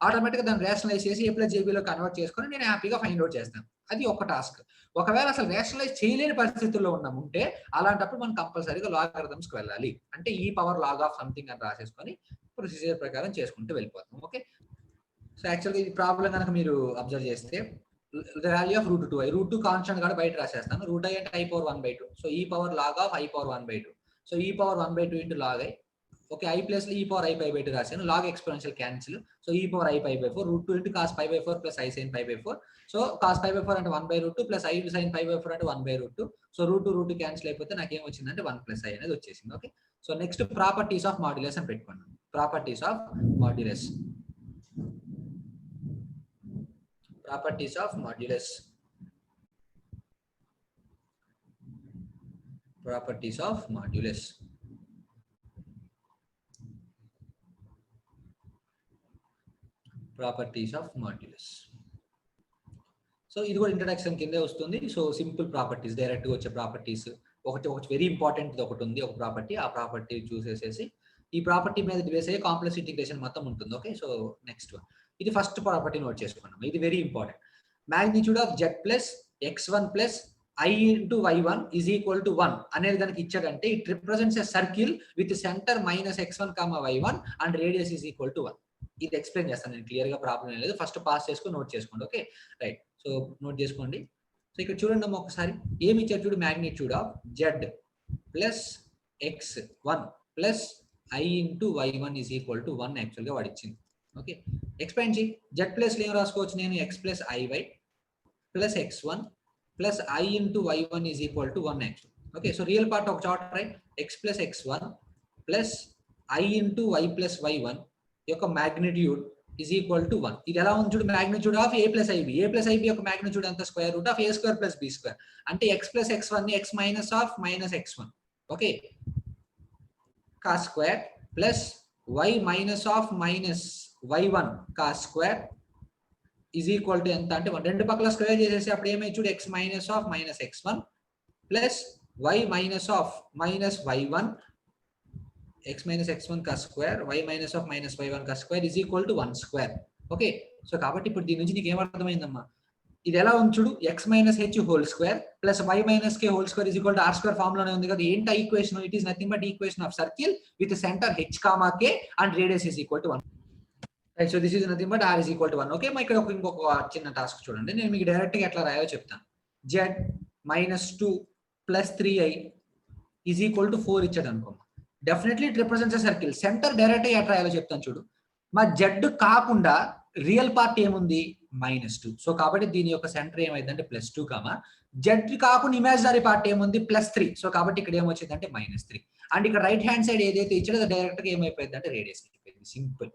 ఆటోమేటిక్ గా దాన్ని రేషనలైజ్ చేసి ఏ ప్లస్ జేబీలో కన్వర్ట్ చేసుకొని నేను హ్యాపీగా ఫైండ్ అవుట్ చేస్తాను. అది ఒక టాస్క్. ఒకవేళ అసలు రేషనలైజ్ చేయలేని పరిస్థితుల్లో ఉంటే అలాంటప్పుడు మనం కంపల్సరీగా లాగరిథమ్స్ కి వెళ్ళాలి. అంటే e power log of something అని రాసేసుకొని ప్రొసీజర్ ప్రకారం చేసుకుంటూ వెళ్ళిపోతాం. ఓకే, సో యాక్చువల్గా ఈ ప్రాబ్లం కనుక మీరు అబ్జర్వ్ చేస్తే the value of root 2i, root 2 constant కూడా బయట రాసేస్తాను. రూట్ ఐ అంటే i power 1/2, so e power log of i power 1/2, so e power 1/2 into log i. Okay, i plus e power i pi by 2 రాశాను, log exponential cancel, so e power i pi by 4, root 2 into cos pi by 4 plus i sine pi by 4, so cos pi by 4 అంటే 1/√2 plus i sine pi by 4 అంటే 1/√2, సో రూట్ 2 క్యాన్సిల్ అయిపోతే నాకు ఏం వచ్చిందంటే 1 ప్లస్ ఐ అనేది వచ్చేసింది. Okay, so next properties of modulus అని పెట్టుకోండి. Properties of modulus, properties of modulus, properties of modulus. Properties of modulus. So ఇది కూడా ఇంట్రడక్షన్ కిందే వస్తుంది. సో సింపుల్ ప్రాపర్టీస్, డైరెక్ట్ గా వచ్చే ప్రాపర్టీస్ ఒకటి వెరీ ఇంపార్టెంట్ ఒకటి ఉంది, ఒక ప్రాపర్టీ. ఆ ప్రాపర్టీ చూసేసేసి ఈ ప్రాపర్టీ మీద బేస్ అయ్యే కాంప్లెక్స్ ఇంటిగ్రేషన్ మొత్తం ఉంటుంది. ఓకే, సో నెక్స్ట్ వన్, ఇది ఫస్ట్ ప్రాపర్టీ నోట్ చేసుకున్నాం. ఇది very important. Magnitude of z plus x1 plus I into y1 is equal to 1 అనేది కనుక ఇచ్చాడంటే it represents a circle with centre minus x1 y1 and radius is equal to 1. ఇది ఎక్స్ప్లెయిన్ చేస్తాను నేను క్లియర్ గా, ప్రాబ్లం లేదు. ఫస్ట్ పాస్ చేసుకొని నోట్ చేసుకోండి. ఓకే రైట్, సో నోట్ చేసుకోండి. సో ఇక్కడ చూడండి అమ్మ ఒకసారి ఏమి ఇచ్చారు చూడు, magnitude of z plus x1 plus I into y1 is equal to 1 actual గా వాడు ఇచ్చింది. ఓకే ఎక్స్ప్లెయిన్ చేయి. z ప్లస్ ఏం రాసుకోవచ్చు నేను, x plus iy plus x1 plus I into y1 is equal to 1 actually. Okay, so real part of chart, right? X plus x1 plus I into y plus y1 యొక్క magnitude is equal to 1. ఇది ఎలా ఉంది చూడు, magnitude of a plus ib. a plus ib యొక్క magnitude అంతా square root of a square plus b square. అంటే x plus x1 ని x minus of minus x1. Okay, cos square plus y minus of minus y1 cos square is equal to ఎంత అంటే రెండు పక్కల స్క్వేర్ చేసేసి అప్పుడు ఏమై చూడు, x minus of minus x1 plus y minus of minus y1 x minus x1 కా square y minus of minus y1 కా square is equal to 1 square. Okay, so కాబట్టి ఇప్పుడు దీని నుంచి నీకు ఏమర్థమైందమ్మా, ఇది ఎలా ఉంది చూడు, x minus h whole square plus y minus k whole square is equal to r square form లోనే ఉంది కదా. ఏంటి equation? It is nothing but equation of circle with centre h, k and radius is equal to 1. Right, so this is nothing but r is equal to 1. Okay, మా ఇక్కడ ఇంకొక చిన్న టాస్క్ చూడండి, నేను మీకు డైరెక్ట్ గా ఎట్లా రాయాలో చెప్తాను. z minus 2 plus 3i is equal to 4 ఇచ్చాడు అనుకో, definitely it represents a circle. Centre direct గా ఎట్లా రాయాలో చెప్తాను చూడు. మా z కాకుండా రియల్ పార్ట్ ఏముంది, -2. సో కాబట్టి దీని యొక్క సెంటర్ ఏమైందంటే +2, z కాకుండా ఇమాజినరీ పార్ట్ ఏముంది, +3. సో కాబట్టి ఇక్కడ ఏమొచ్చిందంటే -3. అండ్ ఇక్కడ రైట్ హ్యాండ్ సైడ్ ఏదైతే ఇచ్చాడో అది డైరెక్ట్ గా ఏమైపోయింది అంటే రేడియస్ అయిపోయింది. సింపుల్.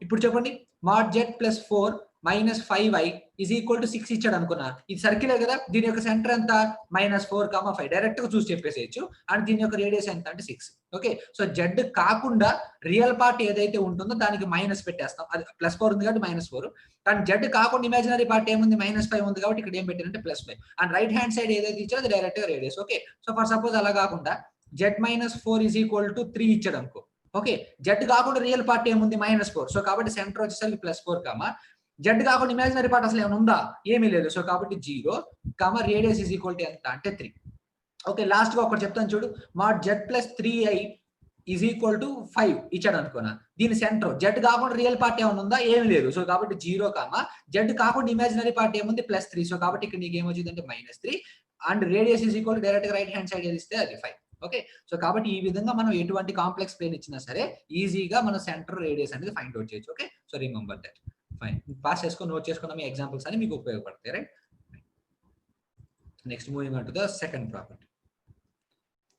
ఇప్పుడు చెప్పండి, mod z plus 4 minus 5i is equal to 6 ఇచ్చాడు అనుకున్నా, ఇది సర్కిలే కదా. దీని యొక్క సెంటర్ ఎంత, -4, 5 డైరెక్ట్ గా చూసి చెప్పేసేయచ్చు. అండ్ దీని యొక్క రేడియస్ ఎంత అంటే 6. ఓకే, సో z కాకుండా రియల్ పార్ట్ ఏదైతే ఉంటుందో దానికి మైనస్ పెట్టేస్తాం. అది +4 ఉంది కాబట్టి -4. కానీ z కాకుండా ఇమాజినరీ పార్ట్ ఏముంది, -5 ఉంది కాబట్టి ఇక్కడ ఏం పెట్టారంటే +5. అండ్ రైట్ హ్యాండ్ సైడ్ ఏదైతే ఇచ్చాడో అది డైరెక్ట్ గా radius. Okay, so for suppose అలా కాకుండా z minus 4 is equal to 3 ఇచ్చాడు అనుకో. ఓకే, జెడ్ కాకుండా రియల్ పార్ట్ ఏముంది, -4. సో కాబట్టి సెంటర్ వచ్చేసరికి +4, జెడ్ కాకుండా ఇమాజినరీ పార్ట్ అసలు ఏమైనా ఉందా, ఏమీ లేదు. సో కాబట్టి 0, రేడియస్ ఈజ్ ఈక్వల్ టు ఎంత అంటే 3. ఓకే, లాస్ట్ గా ఒకటి చెప్తాను చూడు, mod z plus 3i is equal to 5 ఇచ్చాడు అనుకున్నా. దీని సెంటర్ జెడ్ కాకుండా రియల్ పార్ట్ ఏమైనా ఉందా, ఏమి లేదు. సో కాబట్టి 0, జెడ్ కాకుండా ఇమాజినరీ పార్ట్ ఏముంది, +3. సో కాబట్టి ఇక్కడ నీకు ఏమొచ్చింది అంటే -3 and radius is equal to direct right hand side ఏది ఇస్తే అది 5. ఓకే, సో కాబట్టి ఈ విధంగా మనం ఎటువంటి కాంప్లెక్స్ ప్లేన్ ఇచ్చినా సరే ఈజీగా మనం సెంటర్ రేడియస్ అనేది ఫైండ్ అవుట్ చేయొచ్చు. Okay, so remember that. Fine, pass చేసుకొని నోట్ చేసుకున్న మీ ఎగ్జాంపుల్స్ అని మీకు ఉపయోగపడతాయి. Right, next moving on to the second property.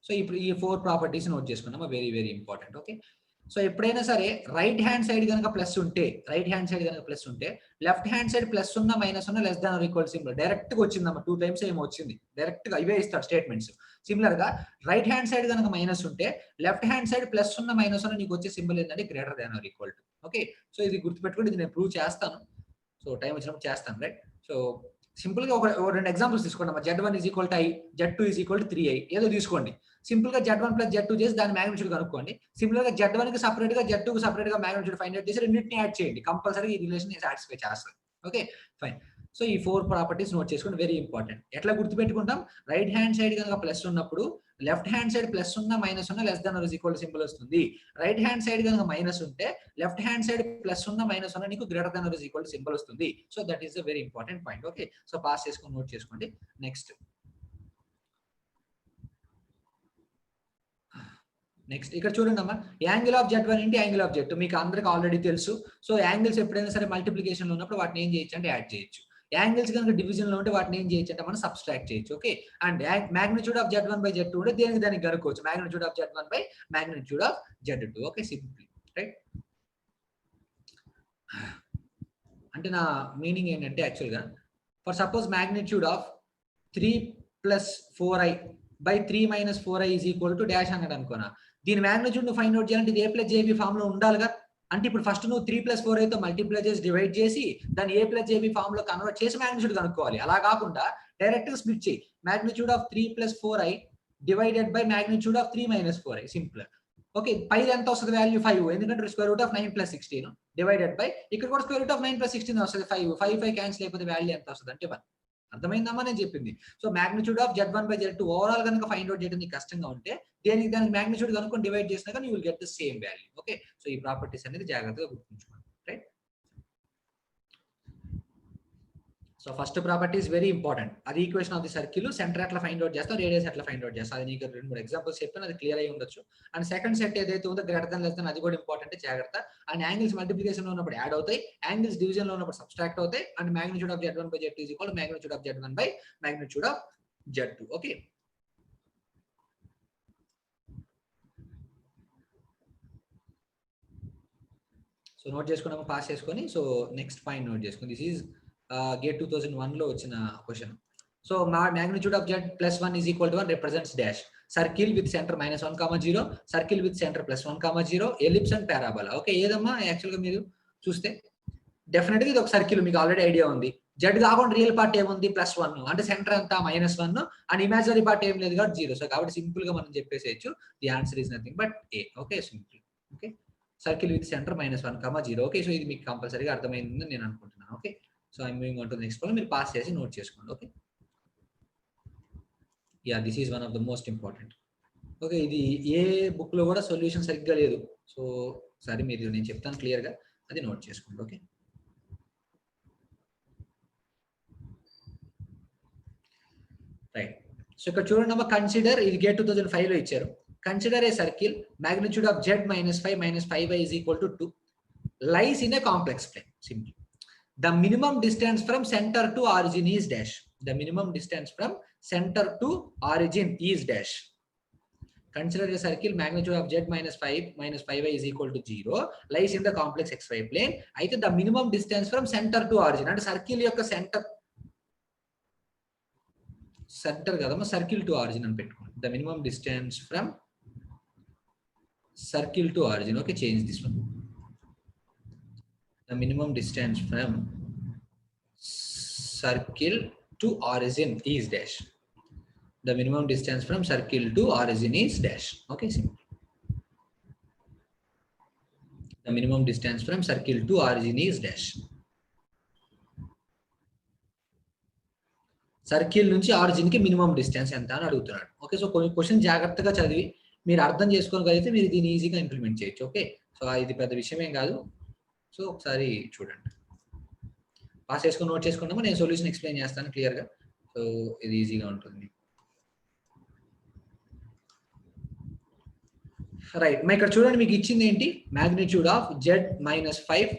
So ఇప్పుడు ఈ 4 ప్రాపర్టీస్ నోట్ చేసుకున్నాం, very very important. Okay, so ఎప్పుడైనా సరే రైట్ హ్యాండ్ సైడ్ కనుక ప్లస్ ఉంటే, లెఫ్ట్ హ్యాండ్ సైడ్ ప్లస్ ఉన్న మైనస్ ఉన్న less than or equal symbol direct గా వచ్చిందమ్మా. 2 టైమ్స్ ఏమో వచ్చింది, డైరెక్ట్ గా ఇవే ఇస్తాడు స్టేట్మెంట్స్. సిమిలర్ గా రైట్ హ్యాండ్ సైడ్ కనుక మైనస్ ఉంటే లెఫ్ట్ హ్యాండ్ సైడ్ ప్లస్ ఉన్న మైనస్ ఉన్న నీకు వచ్చే సింబల్ ఏంటంటే greater than or equal to. Okay, so ఇది గుర్తుపెట్టుకోండి, ఇది నేను ప్రూవ్ చేస్తాను. సో టైం వచ్చినప్పుడు చేస్తాను. రైట్, సో సింపుల్ గా ఒక 2 ఎగ్జాంపుల్స్ తీసుకోండి. z1 is equal to i, z2 is equal to 3i ఏదో తీసుకోండి. సింపుల్ గా z1 ప్లస్ z2 చేసి దాని మ్యాగ్నిట్యూడ్ కనుక్కోండి. సింపుల్ గా z1 కి సపరేట్ గా z2 కి సపరేట్ గా మ్యాగ్నిట్యూడ్ ఫైండ్ అవుట్ చేసి రెండింటిని యాడ్ చేయండి. కంపల్సరీ ఈ రిలేషన్ సాటిస్ఫై చేస్తుంది. ఓకే ఫైన్, సో ఈ 4 ప్రాపర్టీస్ నోట్ చేసుకోండి, వెరీ ఇంపార్టెంట్. ఎట్లా గుర్తుపెట్టుకుంటాం, రైట్ హ్యాండ్ సైడ్ కనుక ప్లస్ ఉన్నప్పుడు లెఫ్ట్ హ్యాండ్ సైడ్ ప్లస్ ఉన్న మైనస్ ఉన్న less than or equal symbol వస్తుంది. రైట్ హ్యాండ్ సైడ్ కనుక మైనస్ ఉంటే లెఫ్ట్ హ్యాండ్ సైడ్ ప్లస్ ఉన్న మైనస్ ఉన్న నీకు greater than or equal symbol వస్తుంది. So that is a very important point. Okay, so pass చేసుకొని నోట్ చేసుకోండి. నెక్స్ట్ ఇక్కడ చూడండి అమ్మా, angle of z1 into angle of z2 మీకు అందరికి ఆల్రెడీ తెలుసు. సో యాంగిల్స్ ఎప్పుడైనా సరే మల్టిప్లికేషన్ లో ఉన్నప్పుడు వాటిని ఏం చేయొచ్చు అంటే యాడ్ చేయొచ్చు. యాంగిల్స్ కనుక డివిజన్ లో ఉంటే వాటిని ఏం చేయొచ్చు అంటే మనం సబ్స్ట్రాక్ట్ చేయొచ్చు. Okay, and magnitude of z1 by z2 ఉంటే దానికి కనుక్కోవచ్చు magnitude of z1 by magnitude of z2. Okay, simply. Right, అంటే నా మీనింగ్ ఏంటంటే యాక్చువల్గా for suppose magnitude of 3 plus 4i by 3 minus 4i is equal to dash అన్నాడు అనుకోనా. దీని మ్యాగ్నిట్యూడ్ నువ్వు ఫైండ్ అవుట్ చేయాలంటే ఇది a ప్లస్ jb ఫామ్ లో ఉండాలిగా. అంటే ఇప్పుడు ఫస్ట్ నువ్వు 3 ప్లస్ 4i తో మల్టిప్లై చేసి డివైడ్ చేసి దాన్ని a ప్లస్ jb ఫామ్ లో కన్వర్ట్ చేసి మ్యాగ్నిట్యూడ్ కనుక్కోవాలి. అలా కాకుండా డైరెక్ట్ గా స్ప్లిట్ చేయి. Magnitude of 3 plus 4i divided by magnitude of 3 minus 4i simple. Okay, పై ఎంత వస్తుంది వాల్యూ 5, ఎందుకంటే square root of 9 plus 16 divided by ఇక్కడ కూడా స్క్వేర్ రూట్ ఆఫ్ 9 ప్లస్ 16 వస్తుంది 5 క్యాన్సిల్ అయిపోతే వాల్యూ ఎంత వస్తుంది అంటే 1. అర్థమైందమ్మా నేను చెప్పింది. So magnitude of Z1/Z2 overall కనుక ఫైండ్ అవుట్ చేయడం నీకు కష్టంగా ఉంటే దానికి మాగ్నిట్యూడ్ కనుక్కొని డివైడ్ చేసినా కానీ you will get the same value. Okay, so ఈ ప్రాపర్టీస్ అనేది జాగ్రత్తగా గుర్తుంచుకోండి. Right. So first property is very important. అది equation of the circle, centre ఎట్లా ఫైండ్ అవుట్ చేస్తాం, రేడియస్ ఎట్లా ఫైండ్ అవుట్ చేస్తాం. అది నీకు 2-3 ఎగ్జాంపుల్స్ చెప్పాను, అది క్లియర్ అయి ఉండొచ్చు. అండ్ సెకండ్ సెట్ ఏదైతే ఉందో గ్రేటర్ దెన్ లెస్ దెన్, అది కూడా ఇంపార్టెంట్, జాగ్రత్త. అండ్ యాంగిల్స్ మల్టిప్లికేషన్ లో ఉన్నప్పుడు యాడ్ అవుతాయి, యాంగిల్స్ డివిజన్ లో ఉన్నప్పుడు సబ్స్ట్రాక్ట్ అవుతాయి. And magnitude of Z1/Z2 is equal to magnitude of Z1/మాగ్నిట్యూడ్ of Z2. Okay, so note చేసుకున్నాము, పాస్ చేసుకొని. సో నెక్స్ట్ పాయింట్ నోట్ చేసుకుని, దిస్ ఈజ్ గేట్ 2001 లో వచ్చిన question. So magnitude of Z plus 1 is equal to 1 represents dash circle with center minus 1, 0, circle with center plus 1, 0, ellipse and parabola. Okay, ఏదమ్మా యాక్చువల్ గా మీరు చూస్తే డెఫినెట్ గా ఇది ఒక సర్కిల్, మీకు ఆల్రెడీ ఐడియా ఉంది. జెడ్ కాకుండా రియల్ పార్ట్ ఏముంది, +1, అంటే సెంటర్ అంతా -1, అండ్ ఇమాజినరీ పార్ట్ ఏం లేదు కాబట్టి 0. సో కాబట్టి సింపుల్ గా మనం చెప్పేసేయచ్చు, the answer is nothing but a. Okay, simple. Okay, circle with centre -1, 0. Okay, so ఇది మీకు కంపల్సరీగా అర్థమైందని నేను అనుకుంటున్నాను. Okay, so I moving on to next problem. మీరు పాస్ చేసి నోట్ చేసుకోండి. Okay, yeah this is one of the most important. Okay, ఇది ఏ బుక్ లో కూడా సొల్యూషన్ సరిగ్గా లేదు. సో సరే, మీరు నేను చెప్తాను క్లియర్ గా, అది నోట్ చేసుకోండి. Okay, right. సో ఇక్కడ చూడండి అమ్మా, కన్సిడర్, ఇది గేట్ 2005 లో ఇచ్చారు. Consider a circle, magnitude of Z -5 - 5y is equal to 2, lies in a complex plane. Simple. The minimum distance from center to origin is dash. The minimum distance from center to origin is dash. Consider a circle, magnitude of Z -5 - 5y is equal to 0, lies in the complex xy plane. అయితే the minimum distance from center to origin, అంటే సర్కిల్ యొక్క సెంటర్ కదమ్మా, సర్కిల్ టు ఆరిజిన్ అని పెట్టుకోండి. The minimum distance from circle to origin. Okay, change this one. The minimum distance from circle to origin is dash. The minimum distance from circle to origin is dash. Okay, simple. The minimum distance from circle to origin is dash. Circle నుంచి ఆరిజిన్ కి మినిమం డిస్టెన్స్ ఎంత అని అడుగుతున్నాడు. ఓకే, సో కొన్ని క్వశ్చన్ జాగ్రత్తగా చదివి మీరు అర్థం చేసుకోగలిగితే మీరు దీన్ని ఈజీగా ఇంప్లిమెంట్ చేయొచ్చు. ఓకే, సో ఇది పెద్ద విషయం ఏం కాదు. సో ఒకసారి చూడండి, పాస్ చేసుకొని నోట్ చేసుకుంటాము, నేను సొల్యూషన్ ఎక్స్ప్లెయిన్ చేస్తాను క్లియర్ గా. సో ఇది ఈజీగా ఉంటుంది. రైట్, మరి ఇక్కడ చూడండి, మీకు ఇచ్చింది ఏంటి, magnitude of Z -5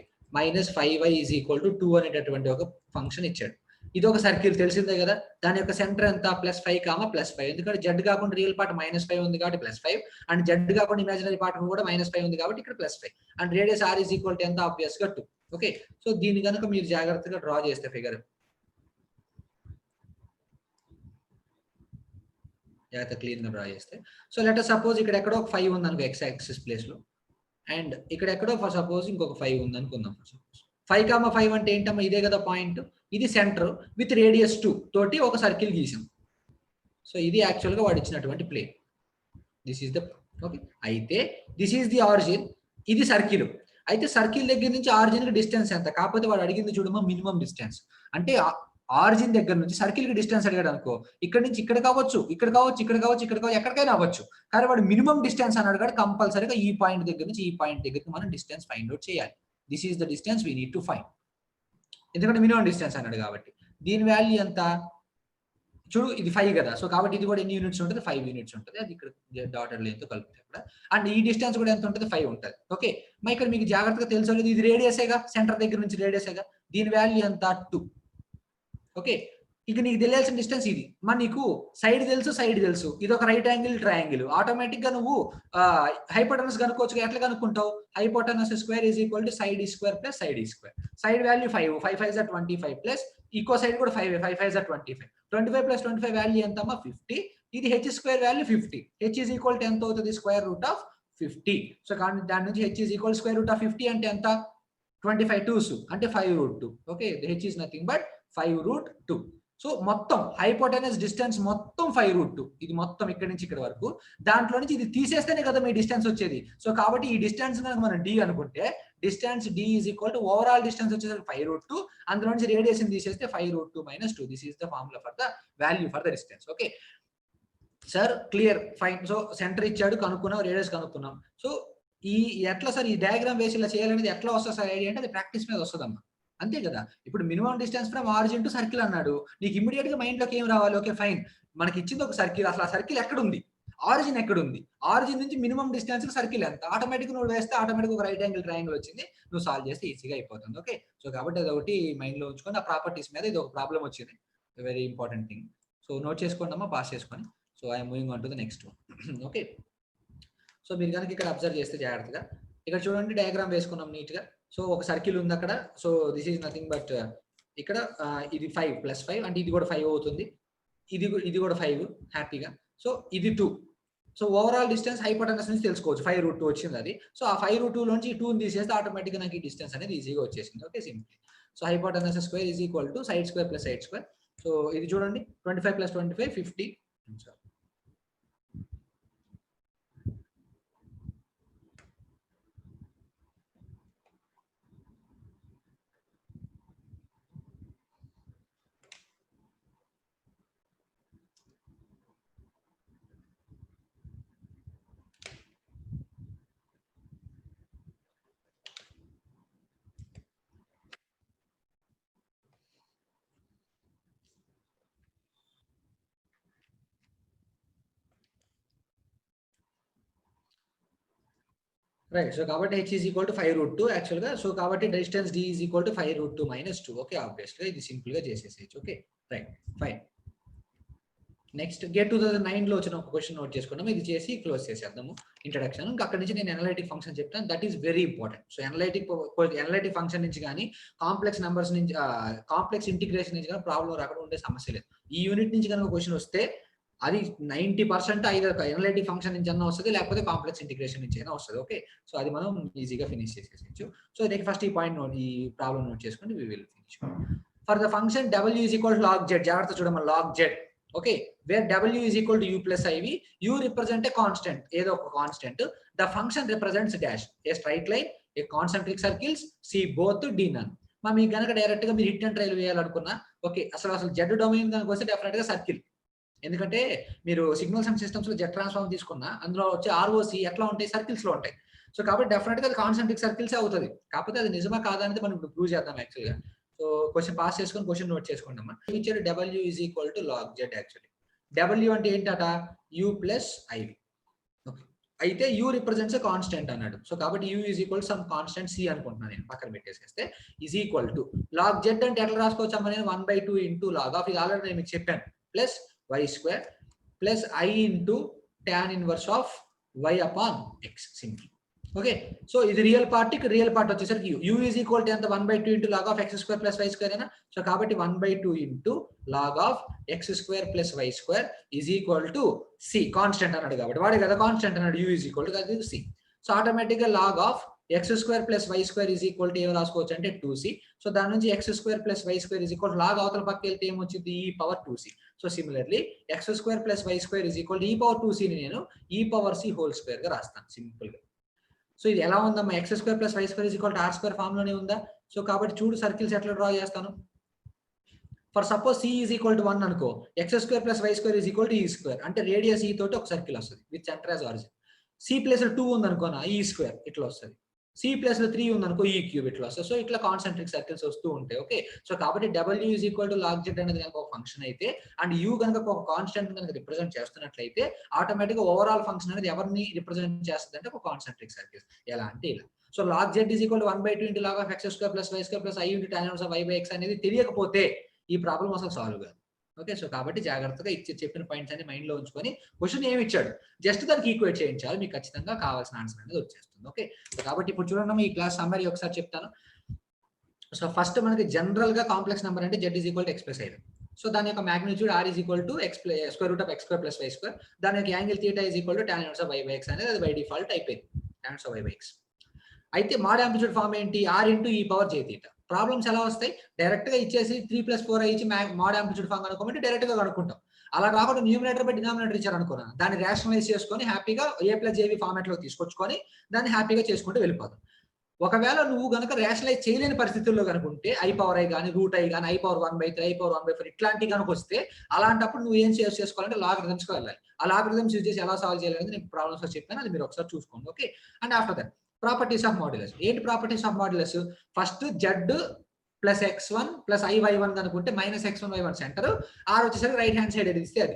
- 5y is equal to 2 అనేటటువంటి ఒక ఫంక్షన్ ఇచ్చాడు. ఇది ఒక సర్కిల్ తెలిసిందే కదా, దాని యొక్క సెంటర్ ఎంత, +5, +5. ఎందుకంటే జెడ్ కాకుండా రియల్ పార్ట్ -5 ఉంది కాబట్టి +5, అండ్ జెడ్ కాకుండా ఇమాజినరీ పార్ట్ కూడా -5 ఉంది కాబట్టి ఇక్కడ +5, and radius r is equal to ఎంత, ఆబ్వియస్ గా 2. ఓకే, సో దీన్ని కనుక మీరు జాగ్రత్తగా డ్రా చేస్తే ఫిగర్ జాగ్రత్త క్లీన్ గా డ్రా చేస్తే, సో లెట్ సపోజ్ ఇక్కడ ఎక్కడో ఒక 5 ఉంది అనుకో x యాక్సిస్ ప్లేస్ లో, అండ్ ఇక్కడ ఎక్కడో ఫర్ సపోజ్ ఇంకొక 5 ఉంది అనుకుందాం. 5, 5 అంటే ఏంటమ్మా, ఇదే కదా పాయింట్, ఇది సెంటర్ విత్ రేడియస్ 2 తోటి ఒక సర్కిల్ గీసాం. సో ఇది యాక్చువల్ గా వాడు ఇచ్చినటువంటి plane. This is the, okay, అయితే దిస్ ఈస్ ది ఆరిజిన్, ఇది సర్కిల్. అయితే సర్కిల్ దగ్గర నుంచి ఆరిజిన్ కి డిస్టెన్స్ ఎంత, కాకపోతే వాడు అడిగింది చూడమ్మా మినిమం డిస్టెన్స్. అంటే ఆరిజిన్ దగ్గర నుంచి సర్కిల్ కి డిస్టెన్స్ అడిగాడు అనుకో, ఇక్కడ నుంచి ఇక్కడ కావచ్చు, ఇక్కడ కావచ్చు, ఇక్కడ కావచ్చు, ఇక్కడ కావచ్చు, ఎక్కడికైనా అవ్వచ్చు. కానీ వాడు మినిమం డిస్టెన్స్ అని అడిగాడు, కంపల్సరీగా ఈ పాయింట్ దగ్గర నుంచి ఈ పాయింట్ దగ్గరికి మనం డిస్టెన్స్ ఫైండ్ అవుట్ చేయాలి. This is the distance we need to find, ఎందుకంటే మినిమం డిస్టెన్స్ అన్నాడు కాబట్టి. దీని వాల్యూ ఎంత చూడు, ఇది 5 కదా, సో కాబట్టి ఇది కూడా ఎన్ని యూనిట్స్ ఉంటుంది, 5 యూనిట్స్ ఉంటుంది. అది ఇక్కడ డాటెడ్ లైన్ తో కలుపుతాయి కూడా, అండ్ ఈ డిస్టెన్స్ కూడా ఎంత ఉంటుంది, 5 ఉంటుంది. ఓకే, మరి ఇక్కడ మీకు జాగ్రత్తగా తెలుసు, ఇది రేడియసేగా, సెంటర్ దగ్గర నుంచి రేడియసేగా, దీని వాల్యూ ఎంత, 2. ఓకే, ఇక నీకు తెలియాల్సిన డిస్టెన్స్ ఇది. మరి నీకు సైడ్ తెలుసు, ఇది ఒక రైట్ యాంగిల్ ట్రయాంగిల్, ఆటోమేటిక్ గా నువ్వు హైపోటెనస్ కనుక్కోవచ్చు. ఎట్లా కనుక్కుంటావు, hypotenuse square is equal to side square plus side square. Side value 5, 5 5 is 25 plus ఈకో సైడ్ కూడా 5, 5 5 is 25. 25 ప్లస్ 25 వాల్యూ ఎంతమ్మా, 50. ఇది h square value 50. h is equal to ఎంత అవుతుంది, స్క్వేర్ రూట్ ఆఫ్ 50. సో కానీ దాని నుంచి h is equal square root of 50 అంటే ఎంత, 25 2s అంటే 5 root 2. Okay, h is nothing but 5 root 2. So మొత్తం హైపోటెనస్ డిస్టెన్స్ మొత్తం 5√2, ఇది మొత్తం ఇక్కడ నుంచి ఇక్కడ వరకు, దాంట్లో నుంచి ఇది తీసేస్తేనే కదా మీ డిస్టెన్స్ వచ్చేది. సో కాబట్టి ఈ డిస్టెన్స్ కనుక మనం d అనుకుంటే distance d is equal to overall distance వచ్చేసరికి 5√2, అందులో నుంచి రేడియేషన్ తీసేస్తే 5√2 - 2. This is the formula for the value for the distance. Okay sir, clear, fine. So centre ఇచ్చాడు, కనుక్కున్నాం, రేడియస్ కనుక్కున్నాం. సో ఈ ఎట్లా సార్ ఈ డయాగ్రామ్ వేసి ఇలా చేయాలనేది ఎట్లా వస్తుంది సార్ ఐడియా అంటే అది ప్రాక్టీస్ మీద వస్తుందమ్మా, అంతే కదా. ఇప్పుడు minimum distance from origin to circle అన్నాడు, నీకు ఇమీడియట్ గా మైండ్ లోకి ఏం రావాలి? ఓకే ఫైన్, మనకి ఇచ్చింది ఒక సర్కిల్, అసలు ఆ సర్కిల్ ఎక్కడ ఉంది, ఆరిజిన్ ఎక్కడ ఉంది, ఆరిజిన్ నుంచి మినిమం డిస్టెన్స్ సర్కిల్ ఎంత, ఆటోమేటిక్ నువ్వు వేస్తే ఆటోమేటిక్ ఒక రైట్ యాంగిల్ ట్రయాంగిల్ వచ్చింది, నువ్వు సాల్వ్ చేస్తే ఈజీగా అయిపోతుంది. ఓకే, సో కాబట్టి అది ఒకటి మైండ్ లో ఉంచుకొని ఆ ప్రాపర్టీస్ మీద ఇది ఒక ప్రాబ్లం వచ్చింది, very important thing. So note చేసుకోండి అమ్మా, పాస్ చేసుకొని. So I'm moving on to the next one. Okay, so మీరు కనుక ఇక్కడ అబ్జర్వ్ చేస్తే జాగ్రత్తగా ఇక్కడ చూడండి, డయాగ్రామ్ వేసుకున్నాం నీట్ గా. సో ఒక సర్కిల్ ఉంది అక్కడ. So this is nothing but ఇక్కడ ఇది 5 + 5 అంటే ఇది కూడా 5 అవుతుంది, ఇది కూడా 5 హ్యాపీగా. సో ఇది 2. సో ఓవరాల్ డిస్టెన్స్ హైపోటెనస్ నుంచి తెలుసుకోవచ్చు, 5√2 వచ్చింది అది. సో ఆ 5√2 నుంచి ఈ 2 తీసేస్తే ఆటోమేటిక్ గా నాకు ఈ డిస్టెన్స్ అనేది ఈజీగా వచ్చేసింది. Okay simply. So hypotenuse square is equal to side square plus side square. So ఇది చూడండి 25 + 25 50. రైట్. సో కాబట్టి h is equal to 5√2 actual గా. సో కాబట్టి distance d is equal to 5√2 - 2. Okay, obviously ఇది సింపుల్ గా చేసేసేయచ్చు. Okay right fine. Next GATE 2009 లో వచ్చిన ఒక క్వశ్చన్ నోట్ చేసుకున్నాము, ఇది చేసి క్లోజ్ చేసేద్దాము ఇంట్రడక్షన్. ఇంకా అక్కడ నుంచి నేను అనలైటిక్ ఫంక్షన్ చెప్తాను, that is very important. So analytic function నుంచి కానీ కాంప్లెక్స్ నెంబర్స్ నుంచి కాంప్లెక్స్ ఇంటిగ్రేషన్ నుంచి కానీ ప్రాబ్లం రాకుండా ఉండే సమస్య లేదు. ఈ యూనిట్ నుంచి కనుక క్వశ్చన్ వస్తే అది 90% ఐదర్ అనలైటిక్ ఫంక్షన్ నుంచి అన్నా వస్తుంది, లేకపోతే కాంప్లెక్స్ ఇంటిగ్రేషన్ నుంచి అయినా వస్తుంది. ఓకే, సో అది మనం ఈజీగా ఫినిష్ చేసేయచ్చు. సో దీనికి ఫస్ట్ ఈ పాయింట్ నోట్, ఈ ప్రాబ్లం నోట్ చేసుకుని we will finish. For the function w is equal to log z, జాగ్రత్త చూడమని log z. Okay, where w is equal to u + iv, u represent a constant, ఏదో ఒక constant. The function represents dash a straight line, a concentric circles, C both d none. మీకు గనక డైరెక్ట్ గా మీరు హిట్ అండ్ ట్రైల్ వేయాలనుకున్నా, ఓకే అసలు జెడ్ డొమైన్ దానికి వస్తే డెఫినెట్ గా సర్కిల్. ఎందుకంటే మీరు సిగ్నల్స్ అండ్ సిస్టమ్స్ లో జెట్ ట్రాన్స్ఫార్మ్ తీసుకున్నా అందులో వచ్చే ROC ఎట్లా ఉంటాయి, సర్కిల్స్ లో ఉంటాయి. సో కాబట్టి డెఫినెట్ గా అది కాన్సెంట్రిక్ సర్కిల్స్ అవుతుంది. కాకపోతే అది నిజమా కాదా అనేది మనం ఇప్పుడు ప్రూవ్ చేద్దాం యాక్చువల్గా. సో క్వశ్చన్ పాస్ చేసుకొని క్వశ్చన్ నోట్ చేసుకోండి అమ్మా. ఇచ్చారు w is equal to log z. Actually w అంటే ఏంటట, u + iv. ఓకే, అయితే u రిప్రజెంట్స్ కాన్స్టెంట్ అన్నాడు. సో కాబట్టి u is equal some constant c అనుకుంటున్నాను నేను, పక్కన పెట్టేసేస్తే is equal to log z అంటే ఎట్లా రాసుకోవచ్చు అమ్మా, నేను 1/2 ఇంటూ log ఆఫ్, ఇది ఆల్రెడీ నేను మీకు చెప్పాను, plus y² plus i into tan inverse of y upon x simple. Okay, so ఇది రియల్ పార్ట్, రియల్ పార్ట్ వచ్చేసరికి u ఈజ్ ఈక్వల్ టు ఎంత, 1/2 into log of x² plus y² అయినా. సో కాబట్టి 1/2 into log of x² plus y² is equal to c, constant అన్నాడు కాబట్టి, వాడే కదా కాన్స్టెంట్ అన్నాడు, u ఈజ్ ఈక్వల్ టు అది c. సో ఆటోమేటిక్ గా log of x² plus y² is equal to ఏం రాసుకోవచ్చు అంటే 2c. సో దాని నుంచి x² plus y² is equal log అవతల పక్కకి వెళ్తే ఏమొచ్చింది, e⁻²c. So similarly x² plus y² is equal e⁻²c ని నేను e⁻c² గా రాస్తాను సింపుల్ గా. సో ఇది ఎలా ఉందమ్మా, x² plus y² is equal to r² form లోనే ఉందా. సో కాబట్టి చూడు సర్కిల్స్ ఎట్లా డ్రా చేస్తాను. For suppose c is equal to 1 అనుకో, x² plus y² is equal to e², అంటే రేడియస్ e తోటి ఒక సర్కిల్ వస్తుంది with centre as origin. c plus 2 ఉంది అనుకోనా, e² ఇట్లా వస్తుంది. c ప్లస్ 3 ఉంది అనుకో, e³ ఇట్లా వస్తుంది. సో ఇట్లా కాన్సెంట్రిక్ సర్కిల్స్ వస్తూ ఉంటాయి. ఓకే, సో కాబట్టి w is equal to log z అనేది కనుక ఒక ఫంక్షన్ అయితే, అండ్ u కనుక ఒక కాన్స్టెంట్ కనుక రిప్రజెంట్ చేస్తున్నట్లయితే, ఆటోమేటిక్ గా ఓవరాల్ ఫంక్షన్ అనేది ఎవరిని రిప్రజెంట్ చేస్తుంది అంటే ఒక కాన్సెంట్రిక్ సర్కిల్స్. ఎలా అంటే ఇలా. So log z is equal to 1/2 into log of x² plus y² plus i into tan inverse of y/x అనేది తెలియకపోతే ఈ ప్రాబ్లం అసలు సాల్వ్ కాదు. ఓకే, సో కాబట్టి జాగ్రత్తగా చెప్పిన పాయింట్స్ అన్ని మైండ్ లో ఉంచుకొని క్వశ్చన్ ఏమి ఇచ్చాడు జస్ట్ దానికి ఈక్వేట్ చేయించాలి, మీకు ఖచ్చితంగా కావాల్సిన ఆన్సర్ అనేది వచ్చేస్తుంది. ఓకే, సో కాబట్టి ఇప్పుడు చూడండి, ఈ క్లాస్ సమ్మరీ ఒకసారి చెప్తాను. సో ఫస్ట్ మనకి జనరల్ గా కాంప్లెక్స్ నెంబర్ అంటే z is equal to x plus i. So దాని యొక్క magnitude r is equal to square root of x² plus y². దాని యొక్క angle θ is equal to tan inverse of y/x అనేది అది బై డిఫాల్ట్ అయిపోయింది, tan ఇన్వర్స్ ఆఫ్ y/x. అయితే మాడ్ యాంప్లిట్యూడ్ ఫామ్ ఏంటి, r ఇంటూ e⁻j θ. ప్రాబ్లమ్స్ ఎలా వస్తాయి, డైరెక్ట్ గా ఇచ్చేసి 3+4 ఇచ్చి మోడ్ యాంప్లిట్యూడ్ ఫంక్షన్ కనుక్కోమంటే డైరెక్ట్ గా కనుక్కుంటాం. అలా కాకుండా న్యూమినేటర్ బై డినామినేటర్ ఇచ్చారు అనుకున్నాను, దాన్ని రేషనలైజ్ చేసుకొని హ్యాపీగా A+AB ఫార్మాట్ లో తీసుకొచ్చుకొని దాన్ని హ్యాపీగా చేసుకుంటూ వెళ్ళిపోతాం. ఒకవేళ నువ్వు గనక రేషనలైజ్ చేయలేని పరిస్థితుల్లో కనుకుంటే I కానీ √I కానీ I⁻1/3 I⁻1/4 ఇట్లాంటివి కనుక వస్తే అలాంటప్పుడు నువ్వు ఏం చేసుకోవాలంటే లాగరిథమ్స్ కి వెళ్ళాలి. ఆ లాగరిథమ్స్ యూజ్ చేసి ఎలా సాల్వ్ చేయాలనేది నేను ప్రాబ్లమ్స్ లో చెప్పాను, అది మీరు ఒకసారి చూసుకోండి. Okay, and after that properties of modulus. ఏంటి properties of modulus? First Z plus X1 plus IY1 కనుకుంటే -X1Y1 సెంటర్, R వచ్చేసరికి రైట్ హ్యాండ్ సైడ్ ఏది ఇస్తే అది.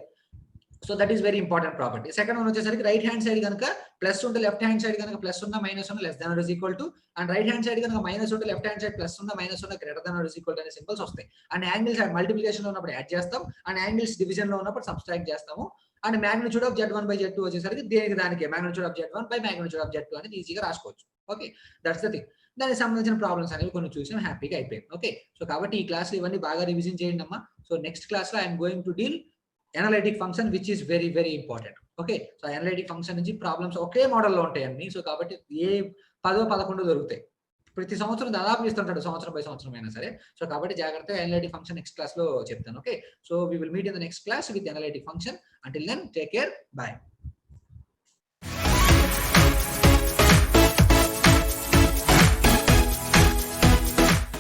So that is very important property. Second one వచ్చేసరికి రైట్ హ్యాండ్ సైడ్ కనుక ప్లస్ ఉంటే లెఫ్ట్ హ్యాండ్ సైడ్ కనుక ప్లస్ ఉన్న మైనస్ ఉన్న less than or equal to, and right hand side కనుక మైనస్ ఉంటే లెఫ్ట్ హ్యాండ్ సైడ్ ప్లస్ ఉన్న మైనస్ ఉన్న greater than or equal to అనే సింబల్స్ వస్తాయి. అండ్ యాంగిల్స్ మల్టిప్లికేషన్ లో ఉన్నప్పుడు యాడ్ చేస్తాం, అండ్ యాంగిల్స్ డివిజన్ లో ఉన్నప్పుడు సబ్స్ట్రాక్ట్ చేస్తాము. అండ్ మాగ్నిట్యూడ్ ఆఫ్ Z1/Z2 వచ్చేసరికి దేనికి దానికి magnitude of Z1 by magnitude of Z2 అనేది ఈజీగా రాసుకోవచ్చు. Okay, that's the thing. దానికి సంబంధించిన ప్రాబ్లమ్స్ అనేవి కొన్ని చూసాం, హ్యాపీగా అయిపోయింది. ఓకే, సో కాబట్టి ఈ క్లాస్ ఇవన్నీ బాగా రివిజన్ చేయండి అమ్మా. సో నెక్స్ట్ క్లాస్ లో I'm going to deal analytic function which is very very important. Okay, so analytic function నుంచి ప్రాబ్లమ్స్ ఒకే మోడల్లో ఉంటాయి అన్ని. సో కాబట్టి ఏ 10-11 దొరుకుతాయి, ప్రతి సంవత్సరం దాదాపు ఇస్తుంటాడు, సంవత్సరం బై సంవత్సరం అయినా సరే. సో కాబట్టి జాగ్రత్తగా అనలిటిక్ ఫంక్షన్ నెక్స్ట్ క్లాస్ లో చెప్తాను. Okay, so we will meet in the next class with analytic function. Until then take care, by.